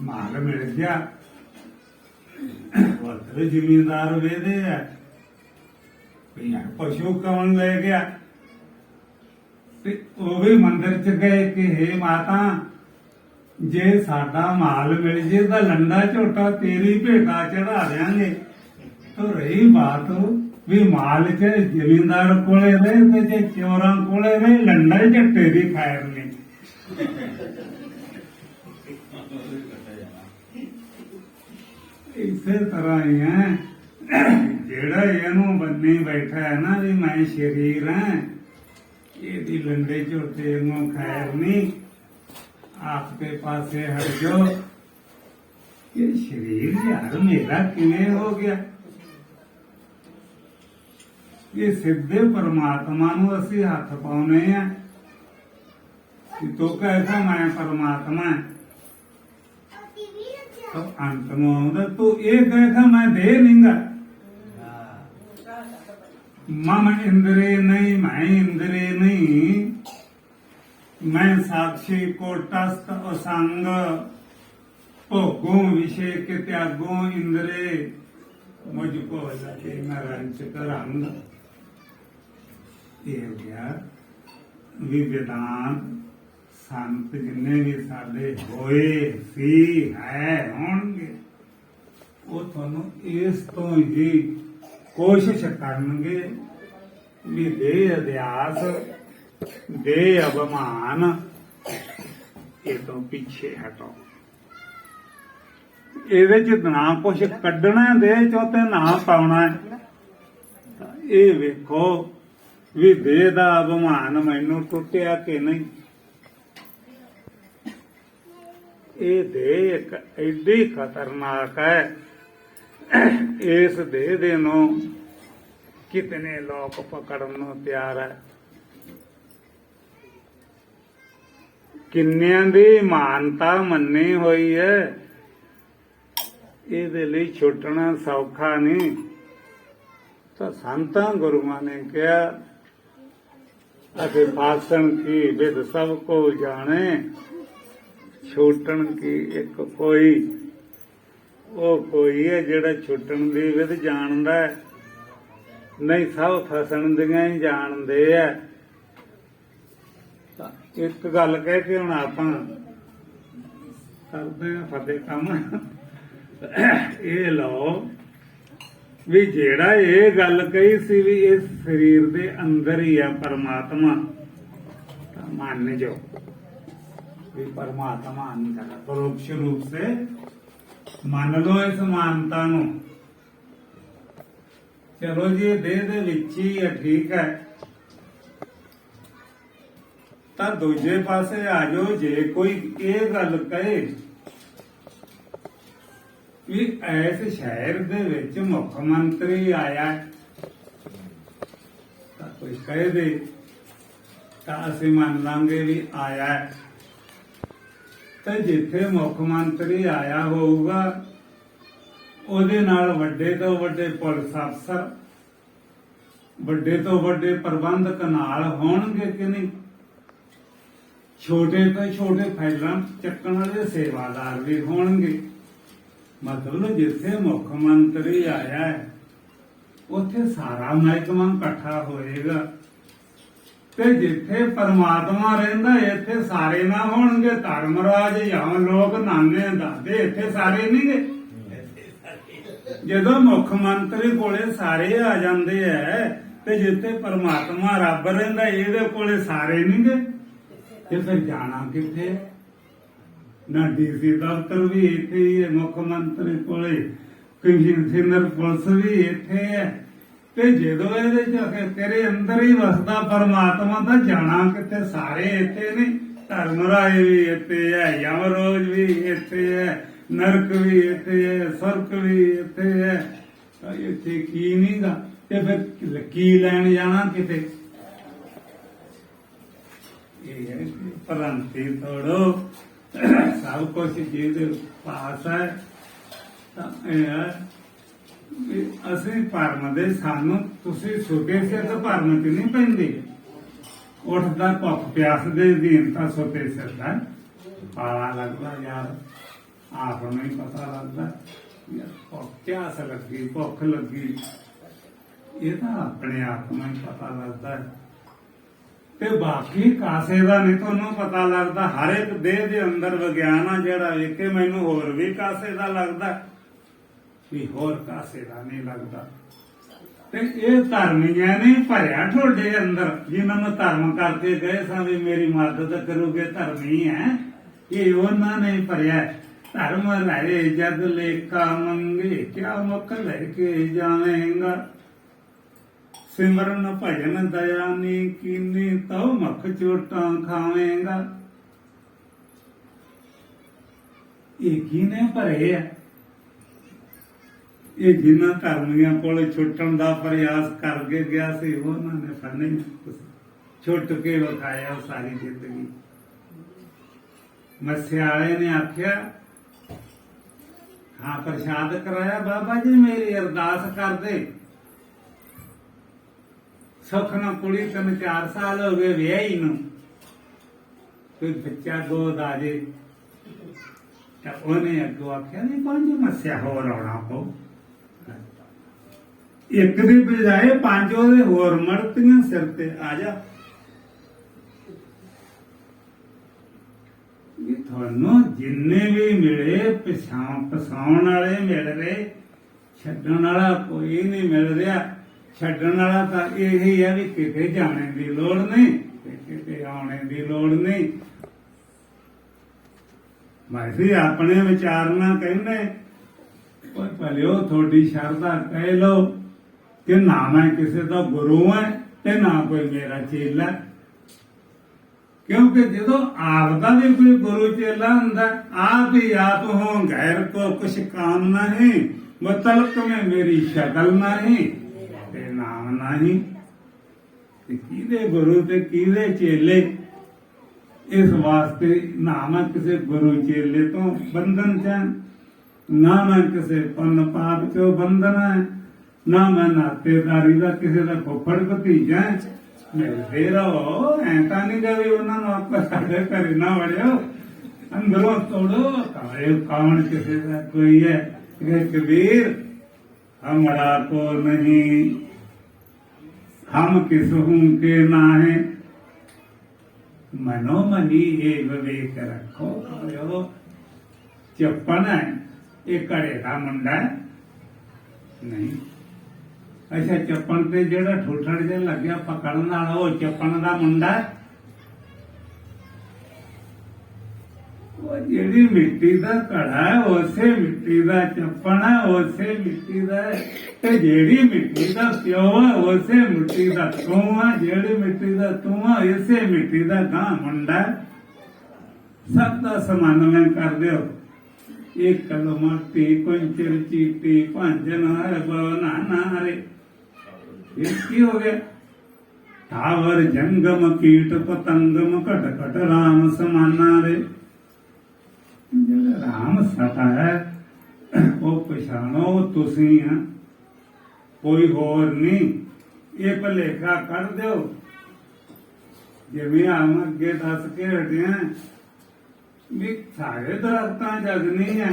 ਮਾਲ ਮਿਲ ਗਿਆ। ਵੱਖਰੇ ਜ਼ਿਮੀਂਦਾਰ ਵੇਦੇ ਆ ਵੀ ਯਾਰ ਪਸ਼ੂ ਕੌਣ ਲੈ ਗਿਆ, ਤੇ ਉਹ ਵੀ ਮੰਦਰ ਚ ਗਏ ਕਿ ਹੇ ਮਾਤਾ, ਜੇ ਸਾਡਾ ਮਾਲ ਮਿਲ ਜੇ ਤਾਂ ਲੰਡਾ ਝੋਟਾ ਤੇਰੀ ਭੇਟਾ ਚੜਾ ਦਿਆਂਗੇ। तो रही बात भी माल च जमींदार कोले रहे ते जे चोरां कोले रहे, लंडा झट्टे दी खैर नहीं। इसे तरह ही है, जेड़ा इहनूं बन्नी बैठा है ना भी मैं शरीर है, ये लंडे झोटे वांगू खैर नहीं, आपके पासे हट जाओ। ये शरीर यार मेरा किवें हो गया? ये सिद्धे परमात्मा नूं असीं हथ पाउने आ कि तू कहता मैं परमात्मा है, तो अंत में आउंदा तू ये कहता मैं दे नहींगा। मम इंद्रिय नहीं, मैं इंद्रिय नहीं, मैं साक्षी कोटस्थ असंग, भोगों विषय के त्यागों इंद्रिय, मुझको लगे न रंच करंग। ये हो गया भी वेदांत संत जिन्ने भी साडे होए सी है होणगे, वो तुहानू इस तो ही कोशिश करनगे भी देह अध्यास, देह अभिमान, ये तो पीछे हटो। ਇਹਦੇ ਚ ਨਾ ਕੁਛ ਕੱਢਣਾ ਦੇਹ ਚੋਂ ਤੇ ਨਾ ਪਾਉਣਾ। ਇਹ ਵੇਖੋ ਵੀ ਦੇਹ ਦਾ ਅਭਿਮਾਨ ਮੈਨੂੰ ਟੁੱਟਿਆ ਕਿ ਨਹੀਂ। ਇਹ ਦੇਹ ਇੱਕ ਐਡੀ ਖਤਰਨਾਕ ਹੈ, ਇਸ ਦੇਹ ਦੇ ਨੂੰ ਕਿਤਨੇ ਲੋਕ ਪਕੜਨ ਨੂੰ ਤਿਆਰ ਹੈ। ਕਿੰਨਿਆਂ ਦੀ ਮਾਨਤਾ ਮੰਨੀ ਹੋਈ ਹੈ, ਇਹਦੇ ਲਈ ਛੁੱਟਣਾ ਸੌਖਾ ਨਹੀਂ। ਤਾਂ ਸੰਤਾਂ ਗੁਰੂਆਂ ਨੇ ਕਿਹਾ ਅਤੇ ਫਾਸਣ ਕੀ ਵਿਦ ਸਭ ਕੋ ਜਾਣੇ, ਛੁੱਟਣ ਕੀ ਇੱਕ ਕੋਈ, ਉਹ ਕੋਈ ਹੈ ਜਿਹੜਾ ਛੁੱਟਣ ਦੀ ਵਿਦ ਜਾਣਦਾ, ਨਹੀਂ ਸਭ ਫਸਣ ਦੀਆਂ ਹੀ ਜਾਣਦੇ ਆ। ਤਾਂ ਇੱਕ ਗੱਲ ਕਹਿ ਕੇ ਹੁਣ ਆਪਾਂ ਕਰਦੇ ਆ ਫਤਿਹ ਕੰਮ। ਇਹ ਲਓ ਵੀ ਜਿਹੜਾ ਇਹ ਗੱਲ ਕਹੀ ਸੀ ਵੀ ਇਸ ਸਰੀਰ ਦੇ ਅੰਦਰ ਹੀ ਆ ਪਰਮਾਤਮਾ, ਤਾਂ ਮੰਨ ਜੋ ਵੀ ਪਰਮਾਤਮਾ ਅੰਦਰ ਹੈ। ਪਰੋਕਸ਼ ਰੂਪ ਸੇ ਮੰਨ ਲਓ ਇਸ ਮਾਨਤਾ ਨੂੰ। ਚਲੋ ਜੀ ਦੇਹ ਦੇ ਵਿੱਚ ਹੀ ਹੈ, ਠੀਕ ਹੈ, ਤਾਂ ਦੂਜੇ ਪਾਸੇ ਆ ਜਾਓ। ਜੇ ਕੋਈ ਇਹ ਗੱਲ ਕਹੇ ਵੀ ਇਸ ਸ਼ਹਿਰ ਦੇ ਵਿੱਚ ਮੁੱਖ ਮੰਤਰੀ ਆਇਆ ਤਾਂ ਕੋਈ ਕਹੇ ਦੇ ਤਾਂ ਅਸੀਂ ਮੰਨ ਲਾਂਗੇ ਵੀ ਆਇਆ। ਤੇ ਜਿੱਥੇ ਮੁੱਖ ਮੰਤਰੀ ਆਇਆ ਹੋਊਗਾ ਉਹਦੇ ਨਾਲ ਵੱਡੇ ਤੋਂ ਵੱਡੇ ਪੁਲਿਸ ਅਫਸਰ, ਵੱਡੇ ਤੋਂ ਵੱਡੇ ਪ੍ਰਬੰਧਕ ਨਾਲ ਹੋਣਗੇ ਕਿ ਨਹੀਂ। ਛੋਟੇ ਤੋਂ ਛੋਟੇ ਫਾਈਲਾਂ ਚੱਕਣ ਵਾਲੇ ਸੇਵਾਦਾਰ ਵੀ ਹੋਣਗੇ। ਮਤਲਬ ਜਿੱਥੇ ਮੁੱਖ ਮੰਤਰੀ ਆਇਆ ਹੈ ਉੱਥੇ ਸਾਰਾ ਮਹਿਕਮਾ ਇਕੱਠਾ ਹੋਏਗਾ। ਤੇ ਜਿੱਥੇ ਪਰਮਾਤਮਾ ਰਹਿੰਦਾ ਇੱਥੇ ਸਾਰੇ ਨਾ ਹੋਣਗੇ। ਧਰਮਰਾਜ ਜਾਂ ਲੋਕ ਨਾਨੇ ਦਾਦੇ ਇੱਥੇ ਸਾਰੇ ਨਹੀਂ ਗੇ। ਜਦੋਂ ਮੁੱਖ ਮੰਤਰੀ ਕੋਲੇ ਸਾਰੇ ਆ ਜਾਂਦੇ ਐ ਤੇ ਜਿੱਥੇ ਪਰਮਾਤਮਾ ਰੱਬ ਰਹਿੰਦਾ ਇਹਦੇ ਕੋਲੇ ਸਾਰੇ ਨਹੀਂ ਗੇ। ਤੇ ਫਿਰ ਜਾਣਾ ਕਿੱਥੇ? ਨਾ ਡੀਸੀ ਦਫ਼ਤਰ ਵੀ ਇੱਥੇ ਹੀ ਹੈ, ਮੁੱਖ ਮੰਤਰੀ ਕੋਲੇ ਕਮਿਸ਼ਨਰ ਪੁਲਿਸ ਵੀ ਇੱਥੇ ਹੈ। ਤੇ ਜਦੋਂ ਇਹਦੇ ਚ ਤੇਰੇ ਅੰਦਰ ਹੀ ਵਸਦਾ ਪਰਮਾਤਮਾ ਤਾਂ ਜਾਣਾ ਕਿੱਥੇ? ਸਾਰੇ ਇੱਥੇ ਨੇ। ਧਰਮਰਾਜ ਵੀ ਇੱਥੇ ਹੈ, ਯਮਰੋਜ ਵੀ ਇੱਥੇ ਹੈ, ਨਰਕ ਵੀ ਇੱਥੇ ਹੈ, ਸਰਕ ਵੀ ਇੱਥੇ ਹੈ। ਇੱਥੇ ਕੀ ਨਹੀਂਗਾ ਤੇ ਫਿਰ ਕੀ ਲੈਣ ਜਾਣਾ ਕਿਤੇ? ਇਹ ਹੈ ਪਰੰਤੀ ਤੋੜੋ ਸਭ ਕੁਛ ਜਿਹਦੇ ਪਾਸ ਹੈ। ਤਾਂ ਅਸੀਂ ਭਰਮ ਦੇ ਸਾਨੂੰ ਤੁਸੀਂ ਸੁਤੇ ਸਿਰ ਤਾਂ ਭਰਮ ਚ ਨਹੀਂ ਪੈਂਦੇ। ਉੱਠਦਾ ਭੁੱਖ ਪਿਆਸ ਦੇ ਅਧੀਨ ਤਾਂ ਸੁਤੇ ਸਿਰ ਦਾ ਪਾਲਾ ਲੱਗਦਾ ਯਾਰ। ਆਪ ਨੂੰ ਹੀ ਪਤਾ ਲੱਗਦਾ ਯਾਰ ਪਿਆਸ ਲੱਗੀ, ਭੁੱਖ ਲੱਗੀ, ਇਹ ਤਾਂ ਆਪਣੇ ਆਪ ਨੂੰ ਹੀ ਪਤਾ ਲੱਗਦਾ। ਤੇ ਬਾਕੀ ਕਾਸੇ ਦਾ ਨਹੀਂ ਤੁਹਾਨੂੰ ਪਤਾ ਲੱਗਦਾ। ਹਰ ਇੱਕ ਦੇਹ ਦੇ ਅੰਦਰ ਵਿਗਿਆਨ ਆ ਜਿਹੜਾ ਵੇਖੇ ਮੈਨੂੰ ਹੋਰ ਵੀ ਕਾਸੇ ਦਾ ਲੱਗਦਾ ਵੀ ਹੋਰ ਕਾਸੇ ਦਾ ਨਹੀਂ ਲੱਗਦਾ। ਤੇ ਇਹ ਧਰਮੀਆਂ ਨੇ ਭਰਿਆ ਤੁਹਾਡੇ ਅੰਦਰ ਜਿਨ੍ਹਾਂ ਨੂੰ ਧਰਮ ਕਰਕੇ ਗਏ ਸਾਂ ਵੀ ਮੇਰੀ ਮਦਦ ਕਰੋਗੇ ਧਰਮੀ ਹੈ। ਇਹ ਉਹਨਾਂ ਨੇ ਭਰਿਆ। ਧਰਮ ਲੈ ਜਦ ਲੇਖਾ ਮੰਗੇ ਕਿਆ ਮੁੱਖ ਲੈ ਕੇ ਜਾਵੇਂਗਾ। ਸਿਮਰਨ ਭਜਨ ਦਇਆਨੀ ਕੀਨੀ ਤਉ ਮੱਖ ਚੋਟਾਂ ਖਾਵੇਂਗਾ। ਇਹ ਕਿਹਨੇ ਭਰੇ ਆ? ਇਹ ਜਿਨ੍ਹਾਂ ਧਰਮੀਆਂ ਕੋਲ ਛੁੱਟਣ ਦਾ ਪ੍ਰਯਾਸ ਕਰਕੇ ਗਿਆ ਸੀ ਉਹਨਾਂ ਨੇ ਫਨੇ ਛੁੱਟ ਕੇ ਵਿਖਾਇਆ ਸਾਰੀ ਜ਼ਿੰਦਗੀ। ਮਸਿਆਲੇ ਨੇ ਆਖਿਆ ਹਾਂ ਪ੍ਰਸ਼ਾਦ ਕਰਾਇਆ, ਬਾਬਾ ਜੀ ਮੇਰੀ ਅਰਦਾਸ ਕਰਦੇ। ਸੁੱਖ ਨਾਲ ਕੁੜੀ 3-4 ਸਾਲ ਹੋ ਗਏ ਵਿਆਹੀ ਨੂੰ, ਕੋਈ ਬੱਚਾ ਗੋਦ ਆ ਜੇ। ਤਾਂ ਉਹਨੇ ਅੱਗੋਂ ਆਖਿਆ ਨਹੀਂ 5 ਮੱਸਿਆ ਹੋਰ ਆਉਣਾ ਪਊ। ਇੱਕ ਦੀ ਬਜਾਏ 5 ਉਹਦੇ ਹੋਰ ਮੜਤੀਆਂ ਸਿਰ ਤੇ ਆ ਜਾ। ਤੁਹਾਨੂੰ ਜਿੰਨੇ ਵੀ ਮਿਲੇ ਪਸਾਉਣ ਵਾਲੇ ਮਿਲ ਰਹੇ, ਛੱਡਣ ਵਾਲਾ ਕੋਈ ਨਹੀਂ ਮਿਲ ਰਿਹਾ। ਛੱਡਣ ਵਾਲਾ ਤਾਂ ਇਹੀ ਹੈ ਵੀ ਕਿਤੇ ਜਾਣੇ ਦੀ ਲੋੜ ਨਹੀਂ ਤੇ ਕਿਤੇ ਆਉਣੇ ਦੀ ਲੋੜ ਨਹੀਂ। ਮੈਂ ਵੀ ਆਪਣੇ ਵਿਚਾਰ ਨਾਲ ਕਹਿੰਦੇ ਕੋਈ ਭਲਿਓ ਤੁਹਾਡੀ ਸ਼ਰਧਾ ਕਹਿ ਲਓ ਕਿ ਨਾ ਮੈਂ ਕਿਸੇ ਦਾ ਗੁਰੂ ਹੈ ਤੇ ਨਾ ਕੋਈ ਮੇਰਾ ਚੇਲਾ। ਕਿਉਂਕਿ ਜਦੋਂ ਆਪ ਦਾ ਵੀ ਕੋਈ ਗੁਰੂ ਚੇਲਾ ਹੁੰਦਾ ਆਪ ਹੀ ਆਪ ਹੋ ਗੈਰ ਕੋ ਕੁਛ ਕਾਮ ਨਹੀਂ ਮਤਲਬ में मेरी शक्ल नहीं ਤੇ ਨਾਮ ਨਹੀਂ। ਤੇ ਕਿਹਦੇ ਗੁਰੂ ਤੇ ਕਿਹਦੇ ਚੇਲੇ? ਇਸ ਵਾਸਤੇ ਨਾ ਮੈਂ ਕਿਸੇ ਗੁਰੂ ਚੇਲੇ ਤੋਂ ਬੰਧਨ ਚ, ਨਾ ਮੈਂ ਕਿਸੇ ਪੁੰਨ ਪਾਪ ਚੋਂ ਬੰਧਨ ਹੈ, ਨਾ ਮੈਂ ਨਾਤੇਦਾਰੀ ਦਾ ਕਿਸੇ ਦਾ ਫੁੱਫੜ ਭਤੀਜਾ। ਮਿਲਦੇ ਰਹੋ, ਐ ਤਾਂ ਨਹੀਂ ਗਾ ਵੀ ਉਹਨਾਂ ਨੂੰ ਆਪਾਂ ਸਾਡੇ ਘਰੇ ਨਾ ਵੜਿਓ, ਅੰਦਰੋਂ ਤੋੜੋ। ਕੌਣ ਕਿਸੇ ਦਾ ਕੋਈ ਹੈ? कबीर हमरा को नहीं हम किसहू के नाहे मनोमनी ये विवेक रखो। चप्पन है ये घड़े का मुंडा नहीं। अच्छा चप्पन ते जेड़ा ठुठड़ जे लग्या पकड़न वाला वो चप्पन दा मुंडा। ਜਿਹੜੀ ਮਿੱਟੀ ਦਾ ਘੜਾ ਹੈ ਉਸੇ ਮਿੱਟੀ ਦਾ ਚੱਪਣ ਹੈ, ਉਸੇ ਮਿੱਟੀ ਦਾ ਹੈ। ਤੇ ਜਿਹੜੀ ਮਿੱਟੀ ਦਾ ਪਿਓ ਹੈ ਉਸੇ ਮਿੱਟੀ ਦਾ ਤੂੰ ਹੈ, ਜਿਹੜੀ ਮਿੱਟੀ ਦਾ ਤੂੰ ਹੈ ਇਸੇ ਮਿੱਟੀ ਦਾ ਗਾਂ ਮੁੰਡਾ ਹੈ। ਸਭ ਦਾ ਸਮਨਵੈ ਕਰ ਦਿਓ। ਇੱਕ ਕਲਮਤੀ ਕੁੰਚਰ ਚੀਟੀ ਭਾਂਜਨ ਹੈ ਬਵਨਾ ਨਾਰੇ। ਇਹ ਕੀ ਹੋ ਗਿਆ? ਤਾਵਰ ਜੰਗਮ ਕੀਟ ਪਤੰਗਮ ਘਟ ਘਟ ਰਾਮ ਸਮਾਨਾ ਰੇ। ਜਿਹੜਾ ਰਾਮ ਸਤਾ ਹੈ ਉਹ ਪਛਾਣੋ ਤੁਸੀਂ ਆ, ਕੋਈ ਹੋਰ ਨਹੀਂ। ਇਹ ਭਲੇਖਾ ਕੱਢ ਦਿਓ। ਜਿਵੇਂ ਆਮ ਅੱਗੇ ਦੱਸ ਕੇ ਹਟਿਆ ਵੀ ਸਾਰੇ ਦਰਖਤਾਂ ਚ ਅਗਨੀ ਹੈ,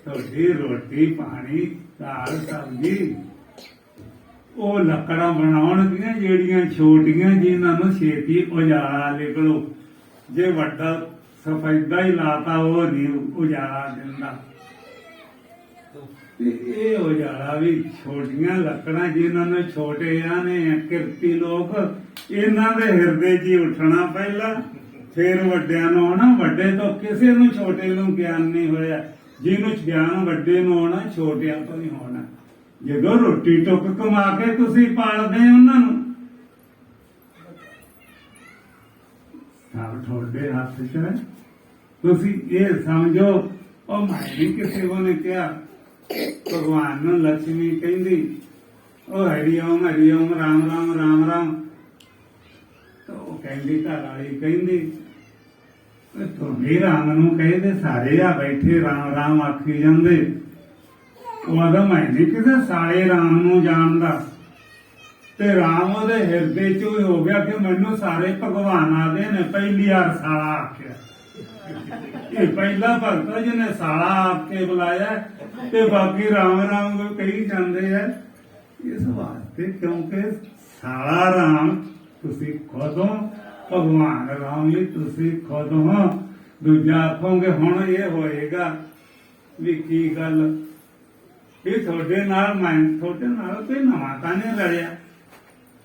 ਤੁਹਾਡੀ ਰੋਟੀ ਪਾਣੀ ਦਾਲ ਸਬਜ਼ੀ ਉਹ ਲੱਕੜਾਂ ਬਣਾਉਣ ਦੀਆਂ ਜਿਹੜੀਆਂ ਛੋਟੀਆਂ ਜਿਨ੍ਹਾਂ ਨੂੰ ਛੇਤੀ ਉਜਾਲਾ ਨਿਕਲੋ। ਜੇ ਵੱਡਾ ਸਫੈਦਾ ਹੀ ਲਾਤਾ ਉਹ ਨਹੀਂ ਉਜਾਲਾ ਦਿੰਦਾ। ਤੇ ਇਹ ਉਜਾਲਾ ਵੀ ਛੋਟੀਆਂ ਲੱਕੜਾਂ ਜਿਨ੍ਹਾਂ ਨੂੰ ਛੋਟੇ ਆਨੇ ਕਿਰਤੀ ਲੋਕ, ਇਹਨਾਂ ਦੇ ਹਿਰਦੇ 'ਚ ਹੀ ਉੱਠਣਾ ਪਹਿਲਾਂ, ਫਿਰ ਵੱਡਿਆਂ ਨੂੰ ਆਉਣਾ। ਵੱਡੇ ਤੋਂ ਕਿਸੇ ਨੂੰ ਛੋਟੇ ਨੂੰ ਗਿਆਨ ਨਹੀਂ ਹੋਇਆ, ਜਿਹਨੂੰ ਗਿਆਨ ਵੱਡੇ ਨੂੰ ਆਉਣਾ ਛੋਟਿਆਂ ਤੋਂ ਨਹੀਂ ਹੋਣਾ। ਜਦੋਂ ਰੋਟੀ ਟੁੱਕ ਕਮਾ ਕੇ ਤੁਸੀਂ ਪਾਲਦੇ ਉਹਨਾਂ ਨੂੰ, ਸਭ ਤੁਹਾਡੇ ਹੱਥ 'ਚ ਹੈ। ਤੁਸੀਂ ਇਹ ਸਮਝੋ। ਉਹ ਮਾਈ ਕਿਸੇ ਨੇ ਕਿਹਾ ਭਗਵਾਨ ਨੂੰ ਲక్ష్ਮੀ ਕਹਿੰਦੀ ਉਹ ਹਰੀ ਓਮ ਰਾਮ ਰਾਮ ਰਾਮ ਰਾਮ। ਤਾਂ ਉਹ ਕਹਿੰਦੀ ਘਰ ਵਾਲੀ ਕਹਿੰਦੀ ਤੁਸੀਂ ਰਾਮ ਨੂੰ ਕਹਿੰਦੇ, ਸਾਰੇ ਆ ਬੈਠੇ ਰਾਮ ਰਾਮ ਆਖੀ ਜਾਂਦੇ। ਉਹ ਆਦਾ ਮੈਂ ਨਹੀਂ ਕਿਸੇ ਸਾਰੇ ਰਾਮ ਨੂੰ ਜਾਣਦਾ। ਤੇ ਰਾਮ ਉਹਦੇ ਹਿਰਦੇ ਚ ਹੀ ਹੋ ਗਿਆ ਕਿ ਮੈਨੂੰ ਸਾਰੇ ਭਗਵਾਨ ਆਦੇ ਨੇ। ਪਹਿਲੀ ਵਾਰ ਸਾਲਾ ਆਖਿਆ। ਇਹ ਪਹਿਲਾ ਭਗਤ ਜਿਹਨੇ ਸਾਲਾ ਆਪ ਕੇ ਬੁਲਾਇਆ ਤੇ ਬਾਕੀ ਰਾਮ ਰਾਮ ਕੋ ਕਹੀ ਜਾਂਦੇ ਆ। ਇਸ ਵਾਸਤੇ ਕਿਉਂਕਿ ਸਾਲਾ ਰਾਮ ਤੁਸੀਂ ਖੁਦ ਹੋ, ਭਗਵਾਨ ਰਾਮ ਵੀ ਤੁਸੀਂ ਖੁਦ ਹੋ। ਦੂਜਾ ਆਖੋਗੇ ਹੁਣ ਇਹ ਹੋਏਗਾ ਵੀ ਕੀ ਗੱਲ ਇਹ ਤੁਹਾਡੇ ਨਾਲ, ਮੈਂ ਤੁਹਾਡੇ ਨਾਲ ਕੋਈ ਨਵਾਂ ਤਾਂ ਨਹੀਂ ਰਲਿਆ।